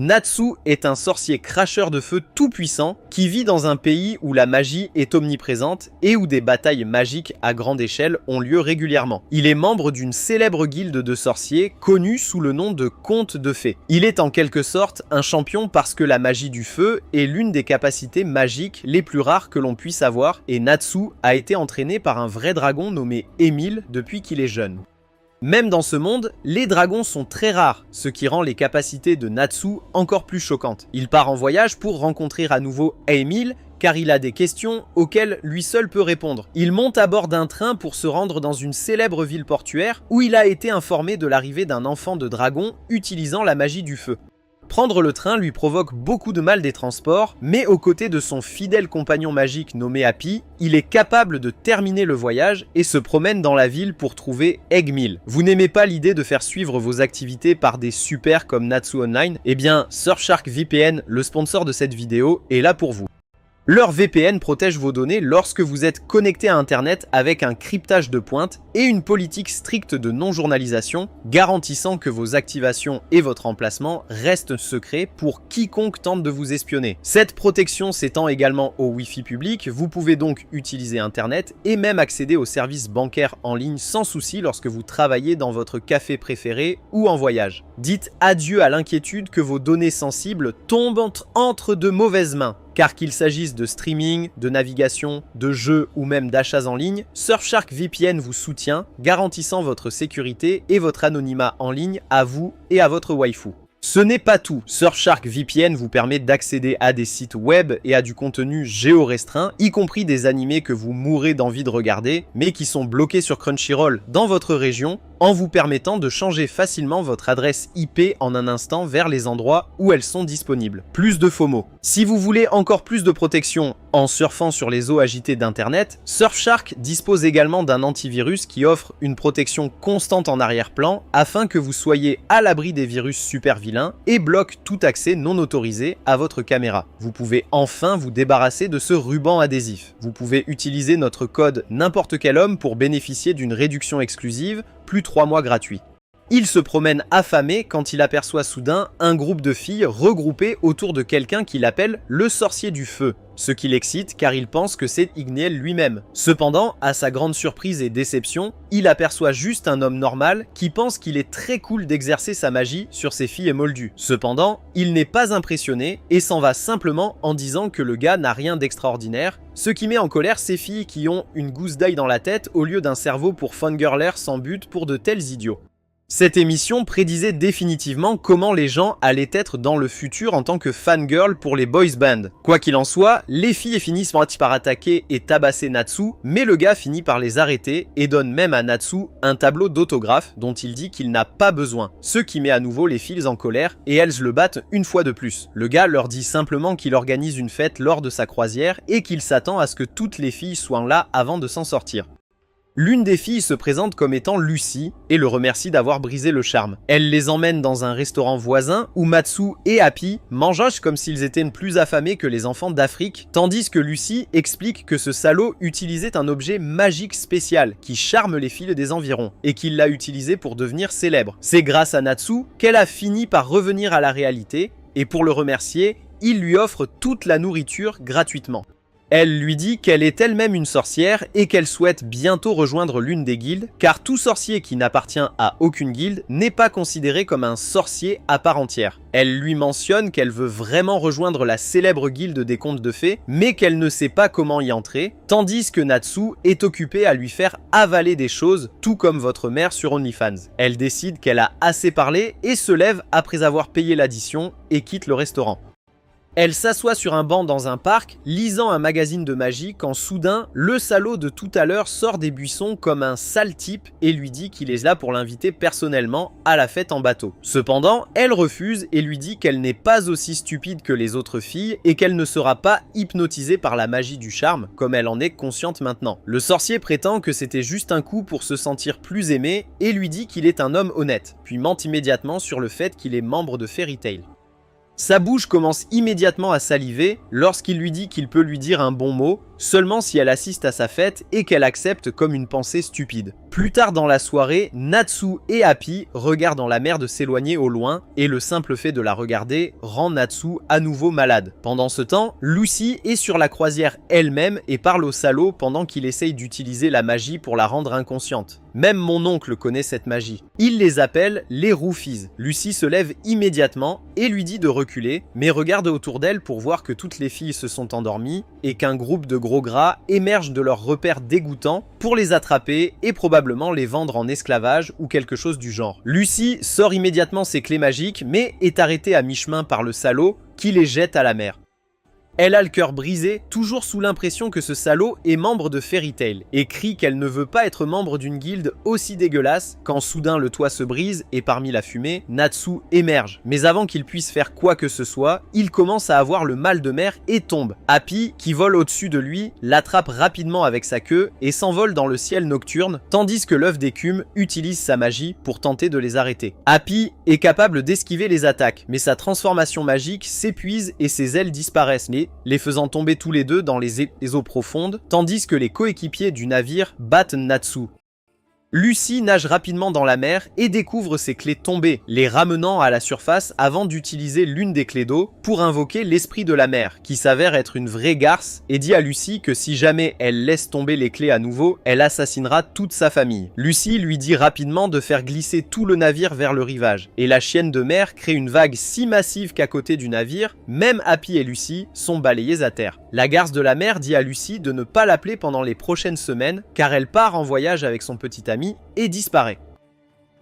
Natsu est un sorcier cracheur de feu tout puissant qui vit dans un pays où la magie est omniprésente et où des batailles magiques à grande échelle ont lieu régulièrement. Il est membre d'une célèbre guilde de sorciers connue sous le nom de Conte de Fées. Il est en quelque sorte un champion parce que la magie du feu est l'une des capacités magiques les plus rares que l'on puisse avoir et Natsu a été entraîné par un vrai dragon nommé Emile depuis qu'il est jeune. Même dans ce monde, les dragons sont très rares, ce qui rend les capacités de Natsu encore plus choquantes. Il part en voyage pour rencontrer à nouveau Emile, car il a des questions auxquelles lui seul peut répondre. Il monte à bord d'un train pour se rendre dans une célèbre ville portuaire où il a été informé de l'arrivée d'un enfant de dragon utilisant la magie du feu. Prendre le train lui provoque beaucoup de mal des transports, mais aux côtés de son fidèle compagnon magique nommé Happy, il est capable de terminer le voyage et se promène dans la ville pour trouver Eggmill. Vous n'aimez pas l'idée de faire suivre vos activités par des supers comme Natsu Online? Eh bien, Surfshark VPN, le sponsor de cette vidéo, est là pour vous. Leur VPN protège vos données lorsque vous êtes connecté à Internet avec un cryptage de pointe et une politique stricte de non-journalisation, garantissant que vos activations et votre emplacement restent secrets pour quiconque tente de vous espionner. Cette protection s'étend également au Wi-Fi public, vous pouvez donc utiliser Internet et même accéder aux services bancaires en ligne sans souci lorsque vous travaillez dans votre café préféré ou en voyage. Dites adieu à l'inquiétude que vos données sensibles tombent entre de mauvaises mains. Car qu'il s'agisse de streaming, de navigation, de jeux ou même d'achats en ligne, Surfshark VPN vous soutient, garantissant votre sécurité et votre anonymat en ligne à vous et à votre waifu. Ce n'est pas tout, Surfshark VPN vous permet d'accéder à des sites web et à du contenu géo-restreint, y compris des animés que vous mourrez d'envie de regarder, mais qui sont bloqués sur Crunchyroll dans votre région, en vous permettant de changer facilement votre adresse IP en un instant vers les endroits où elles sont disponibles. Plus de FOMO. Si vous voulez encore plus de protection en surfant sur les eaux agitées d'Internet, Surfshark dispose également d'un antivirus qui offre une protection constante en arrière-plan afin que vous soyez à l'abri des virus super vilains et bloque tout accès non autorisé à votre caméra. Vous pouvez enfin vous débarrasser de ce ruban adhésif. Vous pouvez utiliser notre code n'importe quel homme pour bénéficier d'une réduction exclusive, plus 3 mois gratuits. Il se promène affamé quand il aperçoit soudain un groupe de filles regroupées autour de quelqu'un qu'il appelle le sorcier du feu, ce qui l'excite car il pense que c'est Igniel lui-même. Cependant, à sa grande surprise et déception, il aperçoit juste un homme normal qui pense qu'il est très cool d'exercer sa magie sur ces filles moldues. Cependant, il n'est pas impressionné et s'en va simplement en disant que le gars n'a rien d'extraordinaire, ce qui met en colère ces filles qui ont une gousse d'ail dans la tête au lieu d'un cerveau pour fangirler sans but pour de tels idiots. Cette émission prédisait définitivement comment les gens allaient être dans le futur en tant que fangirl pour les boys bands. Quoi qu'il en soit, les filles finissent par attaquer et tabasser Natsu, mais le gars finit par les arrêter et donne même à Natsu un tableau d'autographe dont il dit qu'il n'a pas besoin, ce qui met à nouveau les filles en colère et elles le battent une fois de plus. Le gars leur dit simplement qu'il organise une fête lors de sa croisière et qu'il s'attend à ce que toutes les filles soient là avant de s'en sortir. L'une des filles se présente comme étant Lucy et le remercie d'avoir brisé le charme. Elle les emmène dans un restaurant voisin où Matsu et Happy mangeochent comme s'ils étaient plus affamés que les enfants d'Afrique, tandis que Lucy explique que ce salaud utilisait un objet magique spécial qui charme les filles des environs et qu'il l'a utilisé pour devenir célèbre. C'est grâce à Natsu qu'elle a fini par revenir à la réalité et pour le remercier, il lui offre toute la nourriture gratuitement. Elle lui dit qu'elle est elle-même une sorcière et qu'elle souhaite bientôt rejoindre l'une des guildes, car tout sorcier qui n'appartient à aucune guilde n'est pas considéré comme un sorcier à part entière. Elle lui mentionne qu'elle veut vraiment rejoindre la célèbre guilde des contes de fées, mais qu'elle ne sait pas comment y entrer, tandis que Natsu est occupée à lui faire avaler des choses, tout comme votre mère sur OnlyFans. Elle décide qu'elle a assez parlé et se lève après avoir payé l'addition et quitte le restaurant. Elle s'assoit sur un banc dans un parc, lisant un magazine de magie quand soudain, le salaud de tout à l'heure sort des buissons comme un sale type et lui dit qu'il est là pour l'inviter personnellement à la fête en bateau. Cependant, elle refuse et lui dit qu'elle n'est pas aussi stupide que les autres filles et qu'elle ne sera pas hypnotisée par la magie du charme, comme elle en est consciente maintenant. Le sorcier prétend que c'était juste un coup pour se sentir plus aimé et lui dit qu'il est un homme honnête, puis ment immédiatement sur le fait qu'il est membre de Fairy Tail. Sa bouche commence immédiatement à saliver lorsqu'il lui dit qu'il peut lui dire un bon mot seulement si elle assiste à sa fête et qu'elle accepte comme une pensée stupide. Plus tard dans la soirée, Natsu et Happy regardent la mer de s'éloigner au loin, et le simple fait de la regarder rend Natsu à nouveau malade. Pendant ce temps, Lucy est sur la croisière elle-même et parle au salaud pendant qu'il essaye d'utiliser la magie pour la rendre inconsciente. Même mon oncle connaît cette magie. Il les appelle les Roofies. Lucy se lève immédiatement et lui dit de reculer, mais regarde autour d'elle pour voir que toutes les filles se sont endormies et qu'un groupe de gros gras émerge de leur repère dégoûtant pour les attraper et probablement les vendre en esclavage ou quelque chose du genre. Lucy sort immédiatement ses clés magiques mais est arrêtée à mi-chemin par le salaud qui les jette à la mer. Elle a le cœur brisé, toujours sous l'impression que ce salaud est membre de Fairy Tail, et crie qu'elle ne veut pas être membre d'une guilde aussi dégueulasse, quand soudain le toit se brise et parmi la fumée, Natsu émerge. Mais avant qu'il puisse faire quoi que ce soit, il commence à avoir le mal de mer et tombe. Happy, qui vole au-dessus de lui, l'attrape rapidement avec sa queue et s'envole dans le ciel nocturne, tandis que l'œuf d'écume utilise sa magie pour tenter de les arrêter. Happy est capable d'esquiver les attaques, mais sa transformation magique s'épuise et ses ailes disparaissent, les faisant tomber tous les deux dans les eaux profondes, tandis que les coéquipiers du navire battent Natsu. Lucy nage rapidement dans la mer et découvre ses clés tombées, les ramenant à la surface avant d'utiliser l'une des clés d'eau pour invoquer l'esprit de la mer, qui s'avère être une vraie garce, et dit à Lucy que si jamais elle laisse tomber les clés à nouveau, elle assassinera toute sa famille. Lucy lui dit rapidement de faire glisser tout le navire vers le rivage, et la chienne de mer crée une vague si massive qu'à côté du navire, même Happy et Lucy sont balayés à terre. La garce de la mer dit à Lucy de ne pas l'appeler pendant les prochaines semaines, car elle part en voyage avec son petit ami et disparaît.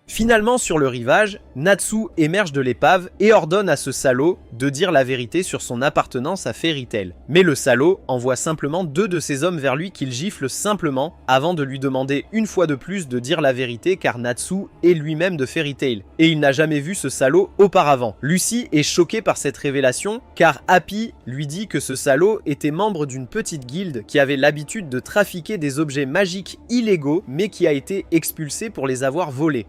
Finalement, sur le rivage, Natsu émerge de l'épave et ordonne à ce salaud de dire la vérité sur son appartenance à Fairy Tail. Mais le salaud envoie simplement 2 de ses hommes vers lui qu'il gifle simplement avant de lui demander une fois de plus de dire la vérité car Natsu est lui-même de Fairy Tail et il n'a jamais vu ce salaud auparavant. Lucy est choquée par cette révélation car Happy lui dit que ce salaud était membre d'une petite guilde qui avait l'habitude de trafiquer des objets magiques illégaux mais qui a été expulsé pour les avoir volés.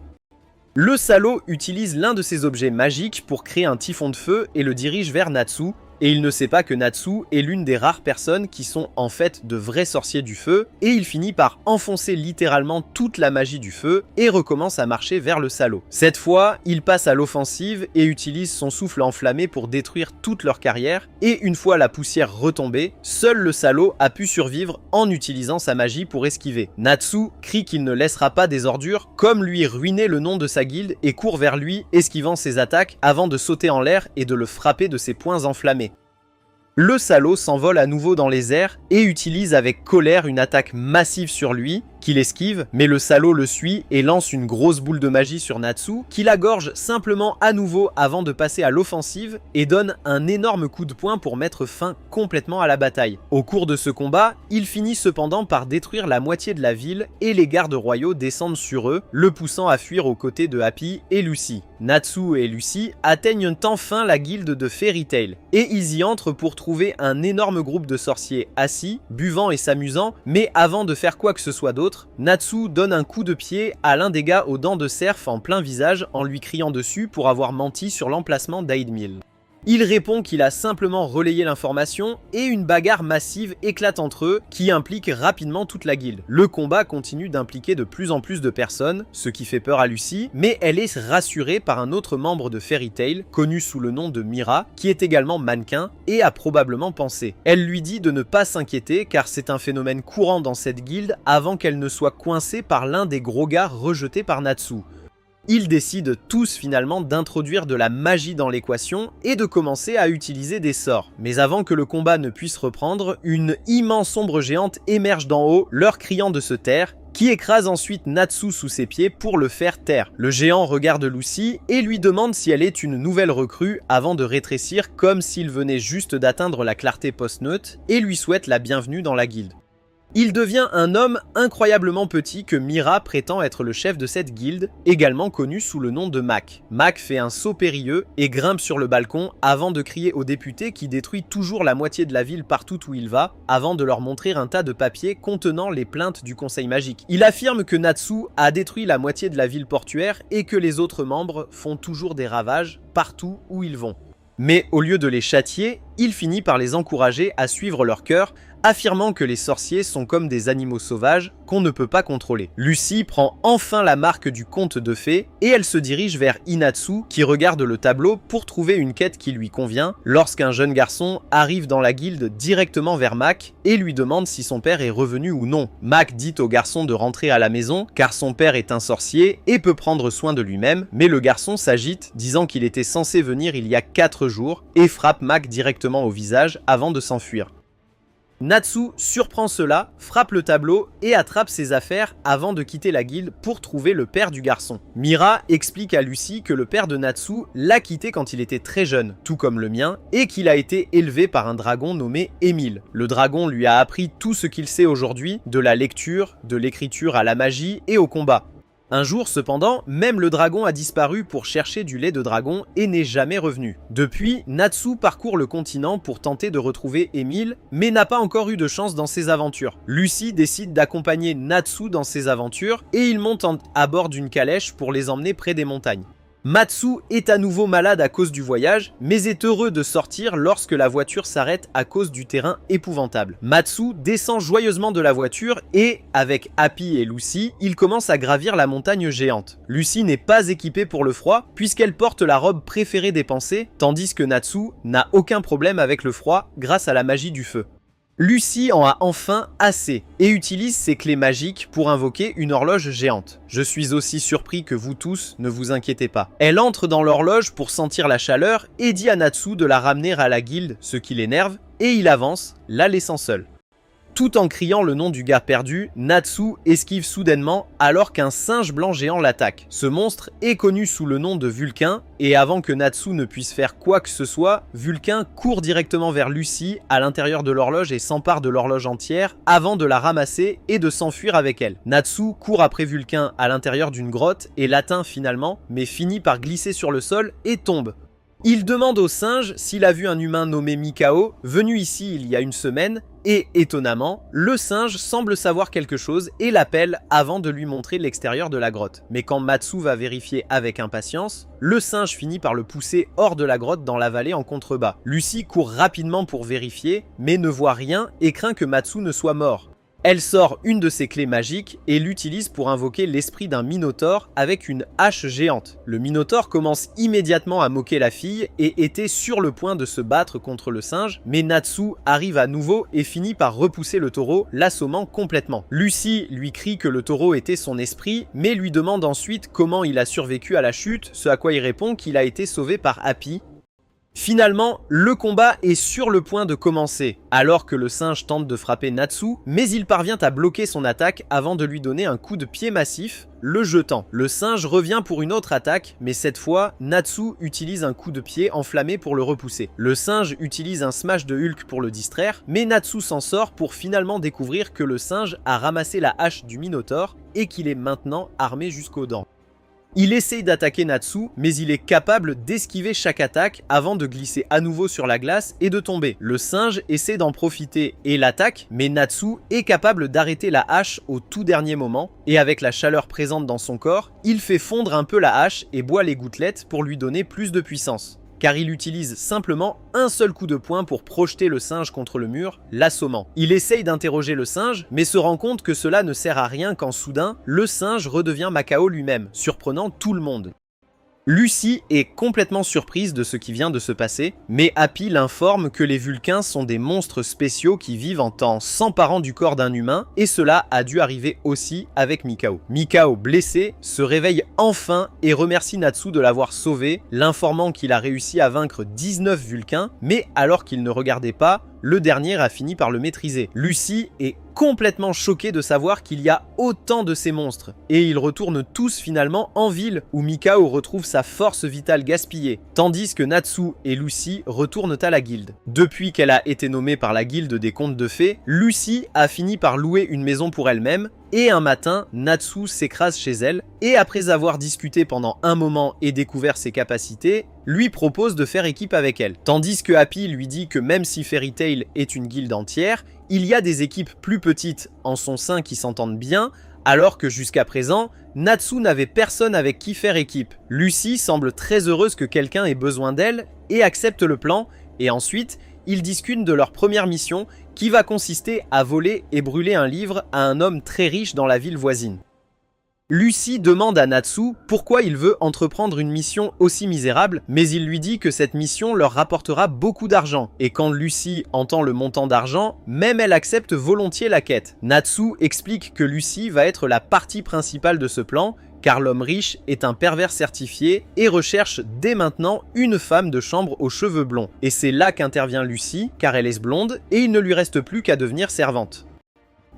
Le salaud utilise l'un de ces objets magiques pour créer un typhon de feu et le dirige vers Natsu, et il ne sait pas que Natsu est l'une des rares personnes qui sont en fait de vrais sorciers du feu, et il finit par enfoncer littéralement toute la magie du feu et recommence à marcher vers le salaud. Cette fois, il passe à l'offensive et utilise son souffle enflammé pour détruire toute leur carrière, et une fois la poussière retombée, seul le salaud a pu survivre en utilisant sa magie pour esquiver. Natsu crie qu'il ne laissera pas des ordures comme lui ruiner le nom de sa guilde et court vers lui, esquivant ses attaques avant de sauter en l'air et de le frapper de ses poings enflammés. Le salaud s'envole à nouveau dans les airs et utilise avec colère une attaque massive sur lui, qu'il esquive, mais le salaud le suit et lance une grosse boule de magie sur Natsu, qui la gorge simplement à nouveau avant de passer à l'offensive et donne un énorme coup de poing pour mettre fin complètement à la bataille. Au cours de ce combat, il finit cependant par détruire la moitié de la ville et les gardes royaux descendent sur eux, le poussant à fuir aux côtés de Happy et Lucy. Natsu et Lucy atteignent enfin la guilde de Fairy Tail et ils y entrent pour trouver un énorme groupe de sorciers assis, buvant et s'amusant, mais avant de faire quoi que ce soit d'autre, Natsu donne un coup de pied à l'un des gars aux dents de cerf en plein visage en lui criant dessus pour avoir menti sur l'emplacement d'Hyde Mill. Il répond qu'il a simplement relayé l'information et une bagarre massive éclate entre eux qui implique rapidement toute la guilde. Le combat continue d'impliquer de plus en plus de personnes, ce qui fait peur à Lucy, mais elle est rassurée par un autre membre de Fairy Tail, connu sous le nom de Mira, qui est également mannequin et a probablement pensé. Elle lui dit de ne pas s'inquiéter car c'est un phénomène courant dans cette guilde avant qu'elle ne soit coincée par l'un des gros gars rejetés par Natsu. Ils décident tous finalement d'introduire de la magie dans l'équation et de commencer à utiliser des sorts. Mais avant que le combat ne puisse reprendre, une immense ombre géante émerge d'en haut, leur criant de se taire, qui écrase ensuite Natsu sous ses pieds pour le faire taire. Le géant regarde Lucy et lui demande si elle est une nouvelle recrue avant de rétrécir comme s'il venait juste d'atteindre la clarté post-neutre et lui souhaite la bienvenue dans la guilde. Il devient un homme incroyablement petit que Mira prétend être le chef de cette guilde, également connu sous le nom de Mac. Mac fait un saut périlleux et grimpe sur le balcon avant de crier au député qui détruit toujours la moitié de la ville partout où il va, avant de leur montrer un tas de papiers contenant les plaintes du conseil magique. Il affirme que Natsu a détruit la moitié de la ville portuaire et que les autres membres font toujours des ravages partout où ils vont. Mais au lieu de les châtier, il finit par les encourager à suivre leur cœur affirmant que les sorciers sont comme des animaux sauvages qu'on ne peut pas contrôler. Lucy prend enfin la marque du conte de fées et elle se dirige vers Inatsu qui regarde le tableau pour trouver une quête qui lui convient lorsqu'un jeune garçon arrive dans la guilde directement vers Mac et lui demande si son père est revenu ou non. Mac dit au garçon de rentrer à la maison car son père est un sorcier et peut prendre soin de lui-même, mais le garçon s'agite disant qu'il était censé venir il y a 4 jours et frappe Mac directement au visage avant de s'enfuir. Natsu surprend cela, frappe le tableau et attrape ses affaires avant de quitter la guilde pour trouver le père du garçon. Mira explique à Lucy que le père de Natsu l'a quitté quand il était très jeune, tout comme le mien, et qu'il a été élevé par un dragon nommé Émile. Le dragon lui a appris tout ce qu'il sait aujourd'hui, de la lecture, de l'écriture à la magie et au combat. Un jour cependant, même le dragon a disparu pour chercher du lait de dragon et n'est jamais revenu. Depuis, Natsu parcourt le continent pour tenter de retrouver Émile, mais n'a pas encore eu de chance dans ses aventures. Lucy décide d'accompagner Natsu dans ses aventures et ils montent à bord d'une calèche pour les emmener près des montagnes. Matsu est à nouveau malade à cause du voyage, mais est heureux de sortir lorsque la voiture s'arrête à cause du terrain épouvantable. Matsu descend joyeusement de la voiture et, avec Happy et Lucy, ils commencent à gravir la montagne géante. Lucy n'est pas équipée pour le froid puisqu'elle porte la robe préférée des pensées, tandis que Natsu n'a aucun problème avec le froid grâce à la magie du feu. Lucy en a enfin assez et utilise ses clés magiques pour invoquer une horloge géante. Je suis aussi surpris que vous tous, ne vous inquiétez pas. Elle entre dans l'horloge pour sentir la chaleur et dit à Natsu de la ramener à la guilde, ce qui l'énerve, et il avance, la laissant seule. Tout en criant le nom du gars perdu, Natsu esquive soudainement alors qu'un singe blanc géant l'attaque. Ce monstre est connu sous le nom de Vulcain, et avant que Natsu ne puisse faire quoi que ce soit, Vulcain court directement vers Lucy à l'intérieur de l'horloge et s'empare de l'horloge entière avant de la ramasser et de s'enfuir avec elle. Natsu court après Vulcain à l'intérieur d'une grotte et l'atteint finalement, mais finit par glisser sur le sol et tombe. Il demande au singe s'il a vu un humain nommé Mikao, venu ici il y a une semaine, et étonnamment, le singe semble savoir quelque chose et l'appelle avant de lui montrer l'extérieur de la grotte. Mais quand Matsu va vérifier avec impatience, le singe finit par le pousser hors de la grotte dans la vallée en contrebas. Lucy court rapidement pour vérifier, mais ne voit rien et craint que Matsu ne soit mort. Elle sort une de ses clés magiques et l'utilise pour invoquer l'esprit d'un minotaure avec une hache géante. Le minotaure commence immédiatement à moquer la fille et était sur le point de se battre contre le singe, mais Natsu arrive à nouveau et finit par repousser le taureau, l'assommant complètement. Lucy lui crie que le taureau était son esprit, mais lui demande ensuite comment il a survécu à la chute, ce à quoi il répond qu'il a été sauvé par Happy. Finalement, le combat est sur le point de commencer, alors que le singe tente de frapper Natsu, mais il parvient à bloquer son attaque avant de lui donner un coup de pied massif, le jetant. Le singe revient pour une autre attaque, mais cette fois, Natsu utilise un coup de pied enflammé pour le repousser. Le singe utilise un smash de Hulk pour le distraire, mais Natsu s'en sort pour finalement découvrir que le singe a ramassé la hache du Minotaure et qu'il est maintenant armé jusqu'aux dents. Il essaye d'attaquer Natsu, mais il est capable d'esquiver chaque attaque avant de glisser à nouveau sur la glace et de tomber. Le singe essaie d'en profiter et l'attaque, mais Natsu est capable d'arrêter la hache au tout dernier moment, et avec la chaleur présente dans son corps, il fait fondre un peu la hache et boit les gouttelettes pour lui donner plus de puissance. Car il utilise simplement un seul coup de poing pour projeter le singe contre le mur, l'assommant. Il essaye d'interroger le singe, mais se rend compte que cela ne sert à rien quand soudain, le singe redevient Macao lui-même, surprenant tout le monde. Lucy est complètement surprise de ce qui vient de se passer, mais Happy l'informe que les Vulcains sont des monstres spéciaux qui vivent en temps s'emparant du corps d'un humain, et cela a dû arriver aussi avec Mikao. Mikao, blessé, se réveille enfin et remercie Natsu de l'avoir sauvé, l'informant qu'il a réussi à vaincre 19 Vulcains, mais alors qu'il ne regardait pas, le dernier a fini par le maîtriser. Lucy est complètement choqué de savoir qu'il y a autant de ces monstres, et ils retournent tous finalement en ville où Mikao retrouve sa force vitale gaspillée, tandis que Natsu et Lucy retournent à la guilde. Depuis qu'elle a été nommée par la guilde des contes de fées, Lucy a fini par louer une maison pour elle-même, et un matin, Natsu s'écrase chez elle, et après avoir discuté pendant un moment et découvert ses capacités, lui propose de faire équipe avec elle. Tandis que Happy lui dit que même si Fairy Tail est une guilde entière, il y a des équipes plus petites en son sein qui s'entendent bien, alors que jusqu'à présent, Natsu n'avait personne avec qui faire équipe. Lucy semble très heureuse que quelqu'un ait besoin d'elle et accepte le plan, et ensuite, ils discutent de leur première mission qui va consister à voler et brûler un livre à un homme très riche dans la ville voisine. Lucy demande à Natsu pourquoi il veut entreprendre une mission aussi misérable, mais il lui dit que cette mission leur rapportera beaucoup d'argent, et quand Lucy entend le montant d'argent, même elle accepte volontiers la quête. Natsu explique que Lucy va être la partie principale de ce plan, car l'homme riche est un pervers certifié et recherche dès maintenant une femme de chambre aux cheveux blonds. Et c'est là qu'intervient Lucy, car elle est blonde, et il ne lui reste plus qu'à devenir servante.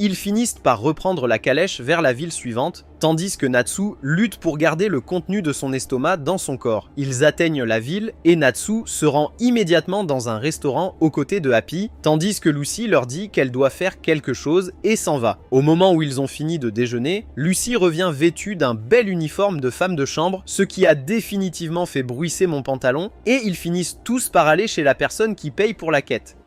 Ils finissent par reprendre la calèche vers la ville suivante, tandis que Natsu lutte pour garder le contenu de son estomac dans son corps. Ils atteignent la ville et Natsu se rend immédiatement dans un restaurant aux côtés de Happy, tandis que Lucy leur dit qu'elle doit faire quelque chose et s'en va. Au moment où ils ont fini de déjeuner, Lucy revient vêtue d'un bel uniforme de femme de chambre, ce qui a définitivement fait bruisser mon pantalon, et ils finissent tous par aller chez la personne qui paye pour la quête.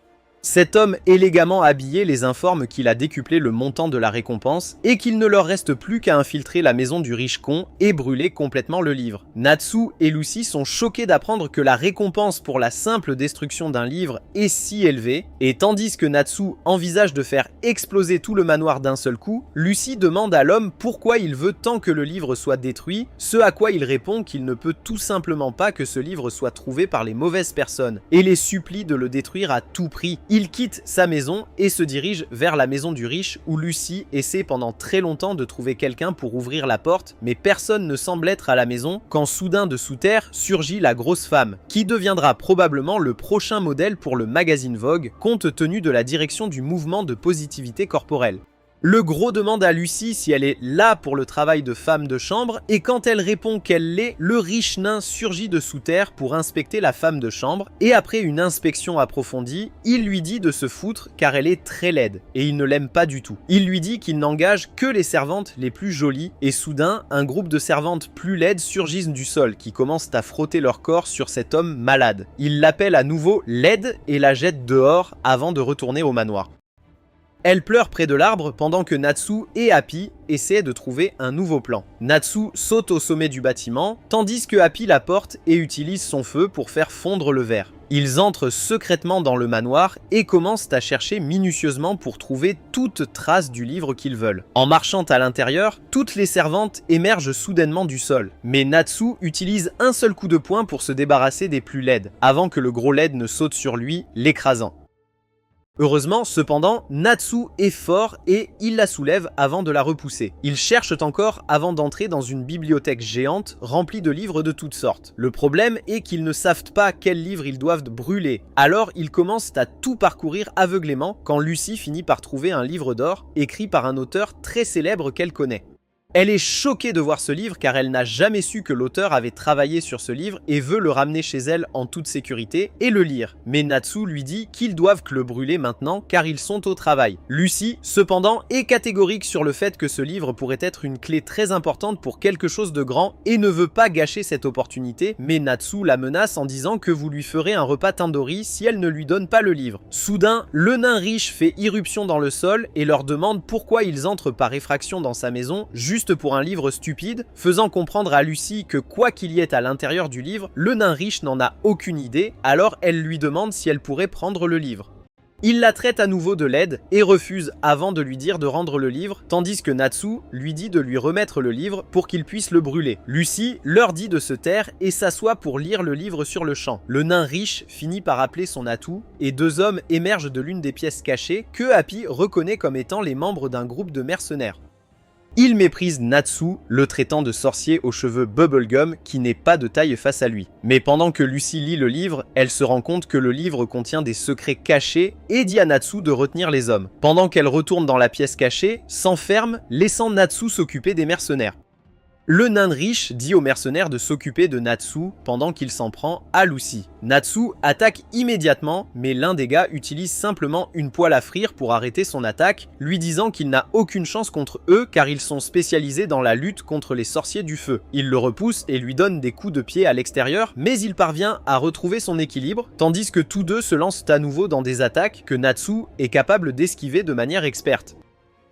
Cet homme élégamment habillé les informe qu'il a décuplé le montant de la récompense et qu'il ne leur reste plus qu'à infiltrer la maison du riche con et brûler complètement le livre. Natsu et Lucy sont choqués d'apprendre que la récompense pour la simple destruction d'un livre est si élevée, et tandis que Natsu envisage de faire exploser tout le manoir d'un seul coup, Lucy demande à l'homme pourquoi il veut tant que le livre soit détruit, ce à quoi il répond qu'il ne peut tout simplement pas que ce livre soit trouvé par les mauvaises personnes, et les supplie de le détruire à tout prix. Il quitte sa maison et se dirige vers la maison du riche où Lucy essaie pendant très longtemps de trouver quelqu'un pour ouvrir la porte, mais personne ne semble être à la maison quand soudain de sous terre surgit la grosse femme, qui deviendra probablement le prochain modèle pour le magazine Vogue, compte tenu de la direction du mouvement de positivité corporelle. Le gros demande à Lucy si elle est là pour le travail de femme de chambre, et quand elle répond qu'elle l'est, le riche nain surgit de sous terre pour inspecter la femme de chambre, et après une inspection approfondie, il lui dit de se foutre car elle est très laide, et il ne l'aime pas du tout. Il lui dit qu'il n'engage que les servantes les plus jolies, et soudain, un groupe de servantes plus laides surgissent du sol, qui commencent à frotter leur corps sur cet homme malade. Il l'appelle à nouveau laide et la jette dehors avant de retourner au manoir. Elle pleure près de l'arbre pendant que Natsu et Happy essaient de trouver un nouveau plan. Natsu saute au sommet du bâtiment, tandis que Happy la porte et utilise son feu pour faire fondre le verre. Ils entrent secrètement dans le manoir et commencent à chercher minutieusement pour trouver toute trace du livre qu'ils veulent. En marchant à l'intérieur, toutes les servantes émergent soudainement du sol, mais Natsu utilise un seul coup de poing pour se débarrasser des plus laides, avant que le gros laide ne saute sur lui, l'écrasant. Heureusement, cependant, Natsu est fort et il la soulève avant de la repousser. Ils cherchent encore avant d'entrer dans une bibliothèque géante remplie de livres de toutes sortes. Le problème est qu'ils ne savent pas quels livres ils doivent brûler. Alors ils commencent à tout parcourir aveuglément quand Lucy finit par trouver un livre d'or écrit par un auteur très célèbre qu'elle connaît. Elle est choquée de voir ce livre car elle n'a jamais su que l'auteur avait travaillé sur ce livre et veut le ramener chez elle en toute sécurité et le lire. Mais Natsu lui dit qu'ils doivent le brûler maintenant car ils sont au travail. Lucy, cependant, est catégorique sur le fait que ce livre pourrait être une clé très importante pour quelque chose de grand et ne veut pas gâcher cette opportunité, mais Natsu la menace en disant que vous lui ferez un repas tandoori si elle ne lui donne pas le livre. Soudain, le nain riche fait irruption dans le sol et leur demande pourquoi ils entrent par effraction dans sa maison juste pour un livre stupide, faisant comprendre à Lucy que quoi qu'il y ait à l'intérieur du livre, le nain riche n'en a aucune idée, alors elle lui demande si elle pourrait prendre le livre. Il la traite à nouveau de laide et refuse avant de lui dire de rendre le livre, tandis que Natsu lui dit de lui remettre le livre pour qu'il puisse le brûler. Lucy leur dit de se taire et s'assoit pour lire le livre sur le champ. Le nain riche finit par appeler son atout et deux hommes émergent de l'une des pièces cachées que Happy reconnaît comme étant les membres d'un groupe de mercenaires. Il méprise Natsu, le traitant de sorcier aux cheveux bubblegum qui n'est pas de taille face à lui. Mais pendant que Lucy lit le livre, elle se rend compte que le livre contient des secrets cachés et dit à Natsu de retenir les hommes. Pendant qu'elle retourne dans la pièce cachée, s'enferme, laissant Natsu s'occuper des mercenaires. Le nain riche dit aux mercenaires de s'occuper de Natsu pendant qu'il s'en prend à Lucy. Natsu attaque immédiatement, mais l'un des gars utilise simplement une poêle à frire pour arrêter son attaque, lui disant qu'il n'a aucune chance contre eux car ils sont spécialisés dans la lutte contre les sorciers du feu. Il le repousse et lui donne des coups de pied à l'extérieur, mais il parvient à retrouver son équilibre, tandis que tous deux se lancent à nouveau dans des attaques que Natsu est capable d'esquiver de manière experte.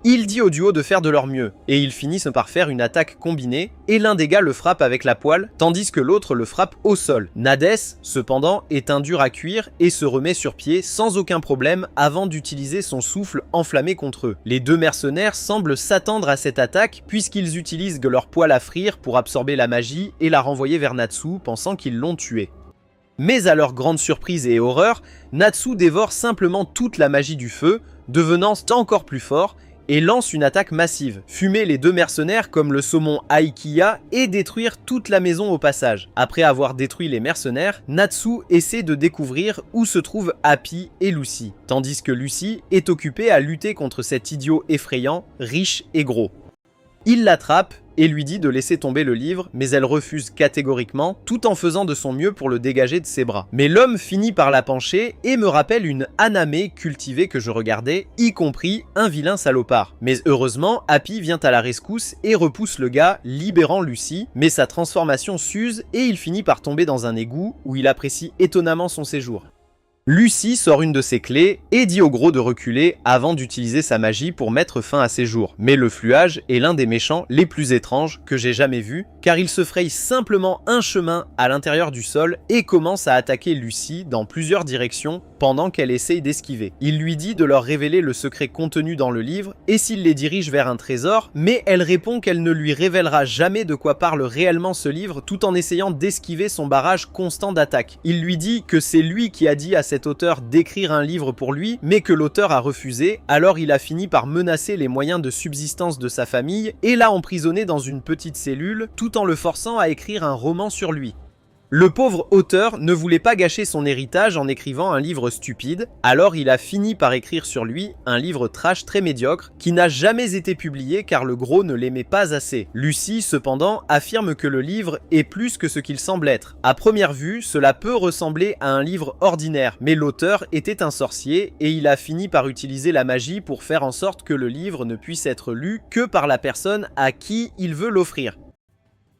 Il dit au duo de faire de leur mieux, et ils finissent par faire une attaque combinée, et l'un des gars le frappe avec la poêle, tandis que l'autre le frappe au sol. Nadès, cependant, est un dur à cuire et se remet sur pied sans aucun problème avant d'utiliser son souffle enflammé contre eux. Les deux mercenaires semblent s'attendre à cette attaque puisqu'ils utilisent leur poêle à frire pour absorber la magie et la renvoyer vers Natsu, pensant qu'ils l'ont tué. Mais à leur grande surprise et horreur, Natsu dévore simplement toute la magie du feu, devenant encore plus fort, et lance une attaque massive, fumer les deux mercenaires comme le saumon Aikiya et détruire toute la maison au passage. Après avoir détruit les mercenaires, Natsu essaie de découvrir où se trouvent Happy et Lucy, tandis que Lucy est occupée à lutter contre cet idiot effrayant, riche et gros. Il l'attrape et lui dit de laisser tomber le livre, mais elle refuse catégoriquement, tout en faisant de son mieux pour le dégager de ses bras. Mais l'homme finit par la pencher et me rappelle une Haname cultivée que je regardais, y compris un vilain salopard. Mais heureusement, Happy vient à la rescousse et repousse le gars, libérant Lucy, mais sa transformation s'use et il finit par tomber dans un égout où il apprécie étonnamment son séjour. Lucy sort une de ses clés et dit au gros de reculer avant d'utiliser sa magie pour mettre fin à ses jours. Mais le fluage est l'un des méchants les plus étranges que j'ai jamais vus, car il se fraye simplement un chemin à l'intérieur du sol et commence à attaquer Lucy dans plusieurs directions pendant qu'elle essaye d'esquiver. Il lui dit de leur révéler le secret contenu dans le livre et s'il les dirige vers un trésor, mais elle répond qu'elle ne lui révélera jamais de quoi parle réellement ce livre tout en essayant d'esquiver son barrage constant d'attaques. Il lui dit que c'est lui qui a dit à cet auteur d'écrire un livre pour lui, mais que l'auteur a refusé, alors il a fini par menacer les moyens de subsistance de sa famille et l'a emprisonné dans une petite cellule tout en le forçant à écrire un roman sur lui. Le pauvre auteur ne voulait pas gâcher son héritage en écrivant un livre stupide, alors il a fini par écrire sur lui un livre trash très médiocre qui n'a jamais été publié car le gros ne l'aimait pas assez. Lucy, cependant, affirme que le livre est plus que ce qu'il semble être. À première vue, cela peut ressembler à un livre ordinaire, mais l'auteur était un sorcier et il a fini par utiliser la magie pour faire en sorte que le livre ne puisse être lu que par la personne à qui il veut l'offrir.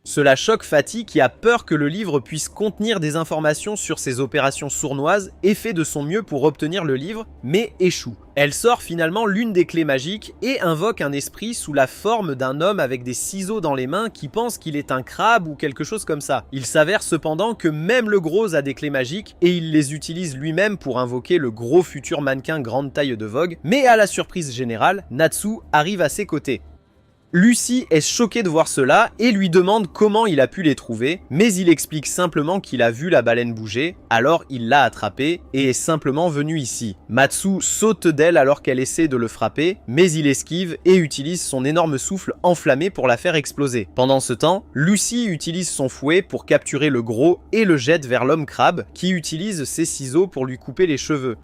Cela choque Fatty qui a peur que le livre puisse contenir des informations sur ses opérations sournoises et fait de son mieux pour obtenir le livre, mais échoue. Elle sort finalement l'une des clés magiques et invoque un esprit sous la forme d'un homme avec des ciseaux dans les mains qui pense qu'il est un crabe ou quelque chose comme ça. Il s'avère cependant que même le gros a des clés magiques et il les utilise lui-même pour invoquer le gros futur mannequin grande taille de Vogue, mais à la surprise générale, Natsu arrive à ses côtés. Lucy est choquée de voir cela et lui demande comment il a pu les trouver, mais il explique simplement qu'il a vu la baleine bouger, alors il l'a attrapée et est simplement venu ici. Matsu saute d'elle alors qu'elle essaie de le frapper, mais il esquive et utilise son énorme souffle enflammé pour la faire exploser. Pendant ce temps, Lucy utilise son fouet pour capturer le gros et le jette vers l'homme crabe, qui utilise ses ciseaux pour lui couper les cheveux.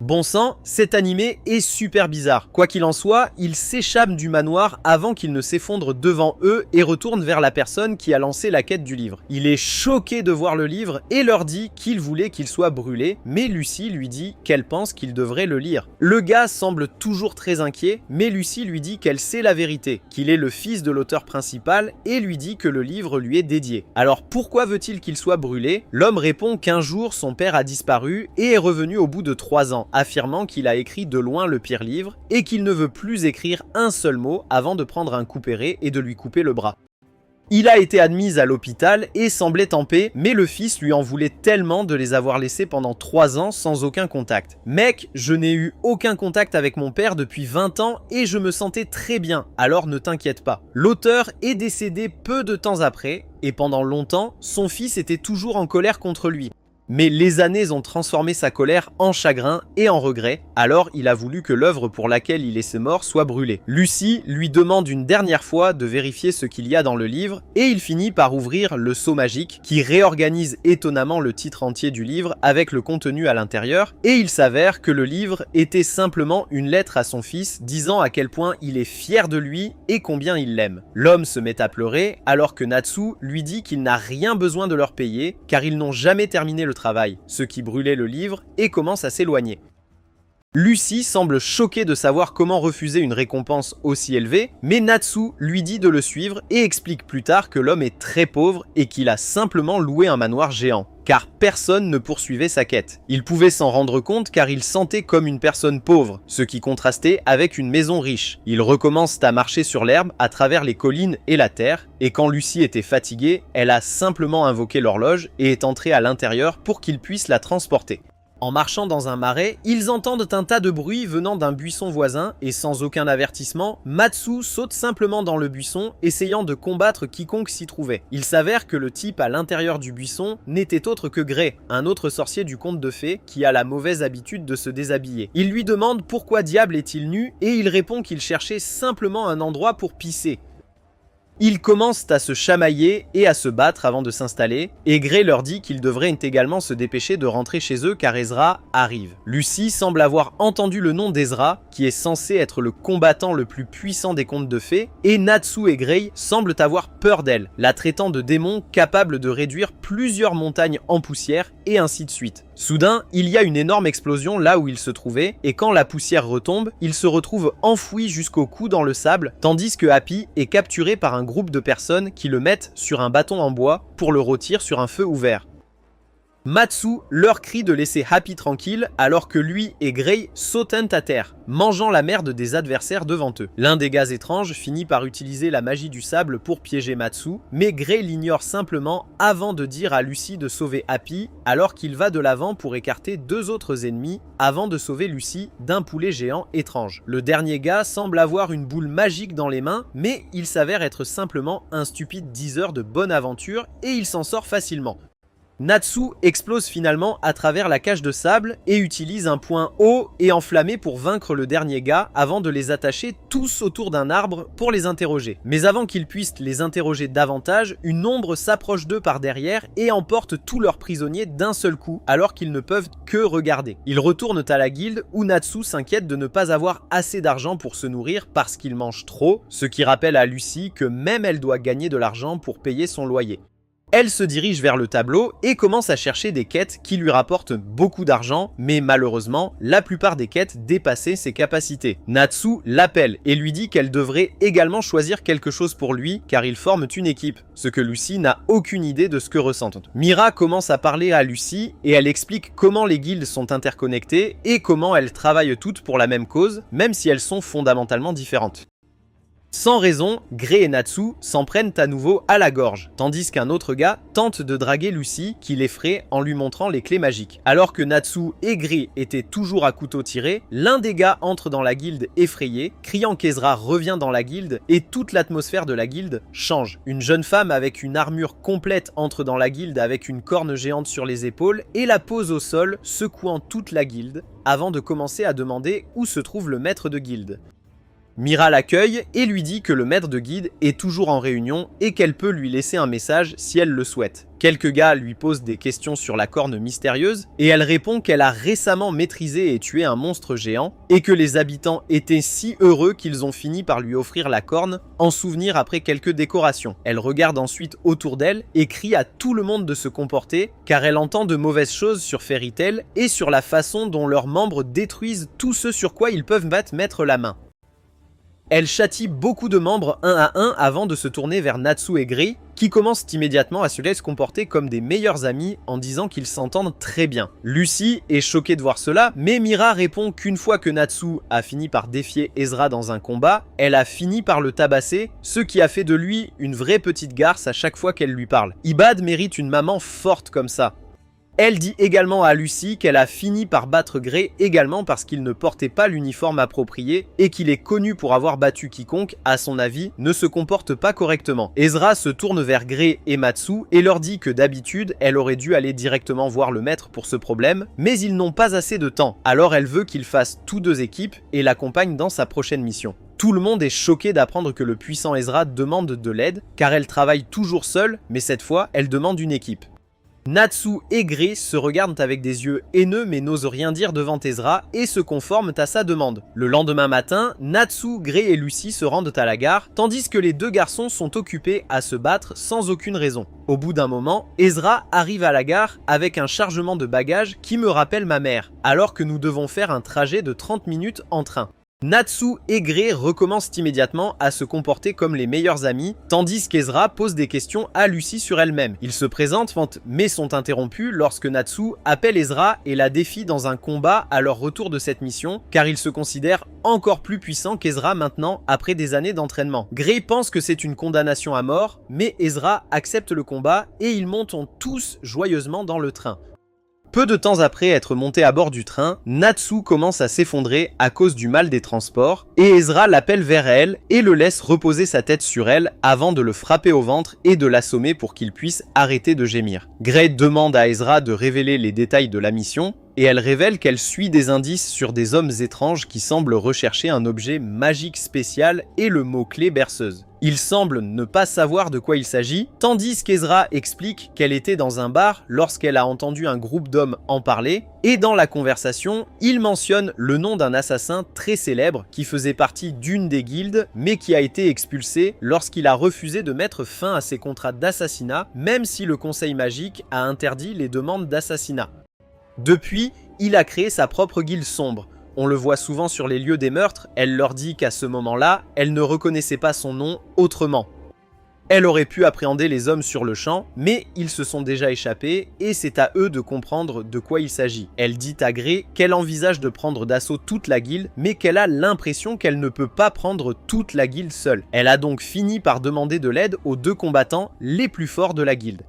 Bon sang, cet animé est super bizarre. Quoi qu'il en soit, il s'échappe du manoir avant qu'il ne s'effondre devant eux et retourne vers la personne qui a lancé la quête du livre. Il est choqué de voir le livre et leur dit qu'il voulait qu'il soit brûlé, mais Lucy lui dit qu'elle pense qu'il devrait le lire. Le gars semble toujours très inquiet, mais Lucy lui dit qu'elle sait la vérité, qu'il est le fils de l'auteur principal et lui dit que le livre lui est dédié. Alors pourquoi veut-il qu'il soit brûlé? L'homme répond qu'un jour son père a disparu et est revenu au bout de 3 ans, affirmant qu'il a écrit de loin le pire livre et qu'il ne veut plus écrire un seul mot avant de prendre un couperet et de lui couper le bras. Il a été admis à l'hôpital et semblait en paix, mais le fils lui en voulait tellement de les avoir laissés pendant 3 ans sans aucun contact. Mec, je n'ai eu aucun contact avec mon père depuis 20 ans et je me sentais très bien, alors ne t'inquiète pas. L'auteur est décédé peu de temps après et pendant longtemps, son fils était toujours en colère contre lui. Mais les années ont transformé sa colère en chagrin et en regret, alors il a voulu que l'œuvre pour laquelle il est mort soit brûlée. Lucy lui demande une dernière fois de vérifier ce qu'il y a dans le livre, et il finit par ouvrir le seau magique, qui réorganise étonnamment le titre entier du livre avec le contenu à l'intérieur, et il s'avère que le livre était simplement une lettre à son fils disant à quel point il est fier de lui et combien il l'aime. L'homme se met à pleurer, alors que Natsu lui dit qu'il n'a rien besoin de leur payer, car ils n'ont jamais terminé le travail, ce qui brûlait le livre et commence à s'éloigner. Lucy semble choquée de savoir comment refuser une récompense aussi élevée, mais Natsu lui dit de le suivre et explique plus tard que l'homme est très pauvre et qu'il a simplement loué un manoir géant, car personne ne poursuivait sa quête. Il pouvait s'en rendre compte car il sentait comme une personne pauvre, ce qui contrastait avec une maison riche. Ils recommencent à marcher sur l'herbe à travers les collines et la terre, et quand Lucy était fatiguée, elle a simplement invoqué l'horloge et est entrée à l'intérieur pour qu'il puisse la transporter. En marchant dans un marais, ils entendent un tas de bruit venant d'un buisson voisin et sans aucun avertissement, Matsu saute simplement dans le buisson, essayant de combattre quiconque s'y trouvait. Il s'avère que le type à l'intérieur du buisson n'était autre que Gray, un autre sorcier du conte de fées qui a la mauvaise habitude de se déshabiller. Il lui demande pourquoi diable est-il nu et il répond qu'il cherchait simplement un endroit pour pisser. Ils commencent à se chamailler et à se battre avant de s'installer, et Gray leur dit qu'ils devraient également se dépêcher de rentrer chez eux car Ezra arrive. Lucy semble avoir entendu le nom d'Ezra, qui est censé être le combattant le plus puissant des contes de fées, et Natsu et Gray semblent avoir peur d'elle, la traitant de démon capable de réduire plusieurs montagnes en poussière, et ainsi de suite. Soudain, il y a une énorme explosion là où il se trouvait, et quand la poussière retombe, il se retrouve enfoui jusqu'au cou dans le sable, tandis que Happy est capturé par un groupe de personnes qui le mettent sur un bâton en bois pour le rôtir sur un feu ouvert. Matsu leur crie de laisser Happy tranquille alors que lui et Gray sautent à terre, mangeant la merde des adversaires devant eux. L'un des gars étranges finit par utiliser la magie du sable pour piéger Matsu, mais Gray l'ignore simplement avant de dire à Lucy de sauver Happy alors qu'il va de l'avant pour écarter deux autres ennemis avant de sauver Lucy d'un poulet géant étrange. Le dernier gars semble avoir une boule magique dans les mains, mais il s'avère être simplement un stupide 10 heures de bonne aventure et il s'en sort facilement. Natsu explose finalement à travers la cage de sable et utilise un point haut et enflammé pour vaincre le dernier gars avant de les attacher tous autour d'un arbre pour les interroger. Mais avant qu'ils puissent les interroger davantage, une ombre s'approche d'eux par derrière et emporte tous leurs prisonniers d'un seul coup alors qu'ils ne peuvent que regarder. Ils retournent à la guilde où Natsu s'inquiète de ne pas avoir assez d'argent pour se nourrir parce qu'ils mangent trop, ce qui rappelle à Lucy que même elle doit gagner de l'argent pour payer son loyer. Elle se dirige vers le tableau et commence à chercher des quêtes qui lui rapportent beaucoup d'argent, mais malheureusement, la plupart des quêtes dépassaient ses capacités. Natsu l'appelle et lui dit qu'elle devrait également choisir quelque chose pour lui car ils forment une équipe, ce que Lucy n'a aucune idée de ce que ressentent. Mira commence à parler à Lucy et elle explique comment les guildes sont interconnectées et comment elles travaillent toutes pour la même cause, même si elles sont fondamentalement différentes. Sans raison, Gray et Natsu s'en prennent à nouveau à la gorge, tandis qu'un autre gars tente de draguer Lucy qui l'effraie en lui montrant les clés magiques. Alors que Natsu et Gray étaient toujours à couteau tiré, l'un des gars entre dans la guilde effrayé, criant qu'Ezra revient dans la guilde et toute l'atmosphère de la guilde change. Une jeune femme avec une armure complète entre dans la guilde avec une corne géante sur les épaules et la pose au sol, secouant toute la guilde, avant de commencer à demander où se trouve le maître de guilde. Mira l'accueille et lui dit que le maître de guilde est toujours en réunion et qu'elle peut lui laisser un message si elle le souhaite. Quelques gars lui posent des questions sur la corne mystérieuse et elle répond qu'elle a récemment maîtrisé et tué un monstre géant et que les habitants étaient si heureux qu'ils ont fini par lui offrir la corne en souvenir après quelques décorations. Elle regarde ensuite autour d'elle et crie à tout le monde de se comporter car elle entend de mauvaises choses sur Fairy Tail et sur la façon dont leurs membres détruisent tout ce sur quoi ils peuvent mettre la main. Elle châtie beaucoup de membres un à un avant de se tourner vers Natsu et Gray, qui commencent immédiatement à se laisser comporter comme des meilleurs amis en disant qu'ils s'entendent très bien. Lucy est choquée de voir cela, mais Mira répond qu'une fois que Natsu a fini par défier Ezra dans un combat, elle a fini par le tabasser, ce qui a fait de lui une vraie petite garce à chaque fois qu'elle lui parle. Ibad mérite une maman forte comme ça. Elle dit également à Lucy qu'elle a fini par battre Gray également parce qu'il ne portait pas l'uniforme approprié et qu'il est connu pour avoir battu quiconque, à son avis, ne se comporte pas correctement. Ezra se tourne vers Gray et Matsu et leur dit que d'habitude, elle aurait dû aller directement voir le maître pour ce problème, mais ils n'ont pas assez de temps. Alors elle veut qu'ils fassent tous deux équipes et l'accompagnent dans sa prochaine mission. Tout le monde est choqué d'apprendre que le puissant Ezra demande de l'aide, car elle travaille toujours seule, mais cette fois, elle demande une équipe. Natsu et Gray se regardent avec des yeux haineux mais n'osent rien dire devant Ezra et se conforment à sa demande. Le lendemain matin, Natsu, Gray et Lucy se rendent à la gare, tandis que les deux garçons sont occupés à se battre sans aucune raison. Au bout d'un moment, Ezra arrive à la gare avec un chargement de bagages qui me rappelle ma mère, alors que nous devons faire un trajet de 30 minutes en train. Natsu et Gray recommencent immédiatement à se comporter comme les meilleurs amis, tandis qu'Ezra pose des questions à Lucy sur elle-même. Ils se présentent mais sont interrompus lorsque Natsu appelle Ezra et la défie dans un combat à leur retour de cette mission, car il se considère encore plus puissant qu'Ezra maintenant après des années d'entraînement. Gray pense que c'est une condamnation à mort, mais Ezra accepte le combat et ils montent tous joyeusement dans le train. Peu de temps après être monté à bord du train, Natsu commence à s'effondrer à cause du mal des transports, et Ezra l'appelle vers elle et le laisse reposer sa tête sur elle avant de le frapper au ventre et de l'assommer pour qu'il puisse arrêter de gémir. Gray demande à Ezra de révéler les détails de la mission, et elle révèle qu'elle suit des indices sur des hommes étranges qui semblent rechercher un objet magique spécial et le mot-clé berceuse. Il semble ne pas savoir de quoi il s'agit, tandis qu'Ezra explique qu'elle était dans un bar lorsqu'elle a entendu un groupe d'hommes en parler, et dans la conversation, il mentionne le nom d'un assassin très célèbre qui faisait partie d'une des guildes, mais qui a été expulsé lorsqu'il a refusé de mettre fin à ses contrats d'assassinat, même si le Conseil magique a interdit les demandes d'assassinat. Depuis, il a créé sa propre guilde sombre. On le voit souvent sur les lieux des meurtres, elle leur dit qu'à ce moment-là, elle ne reconnaissait pas son nom autrement. Elle aurait pu appréhender les hommes sur le champ, mais ils se sont déjà échappés et c'est à eux de comprendre de quoi il s'agit. Elle dit à Gray qu'elle envisage de prendre d'assaut toute la guilde, mais qu'elle a l'impression qu'elle ne peut pas prendre toute la guilde seule. Elle a donc fini par demander de l'aide aux deux combattants les plus forts de la guilde.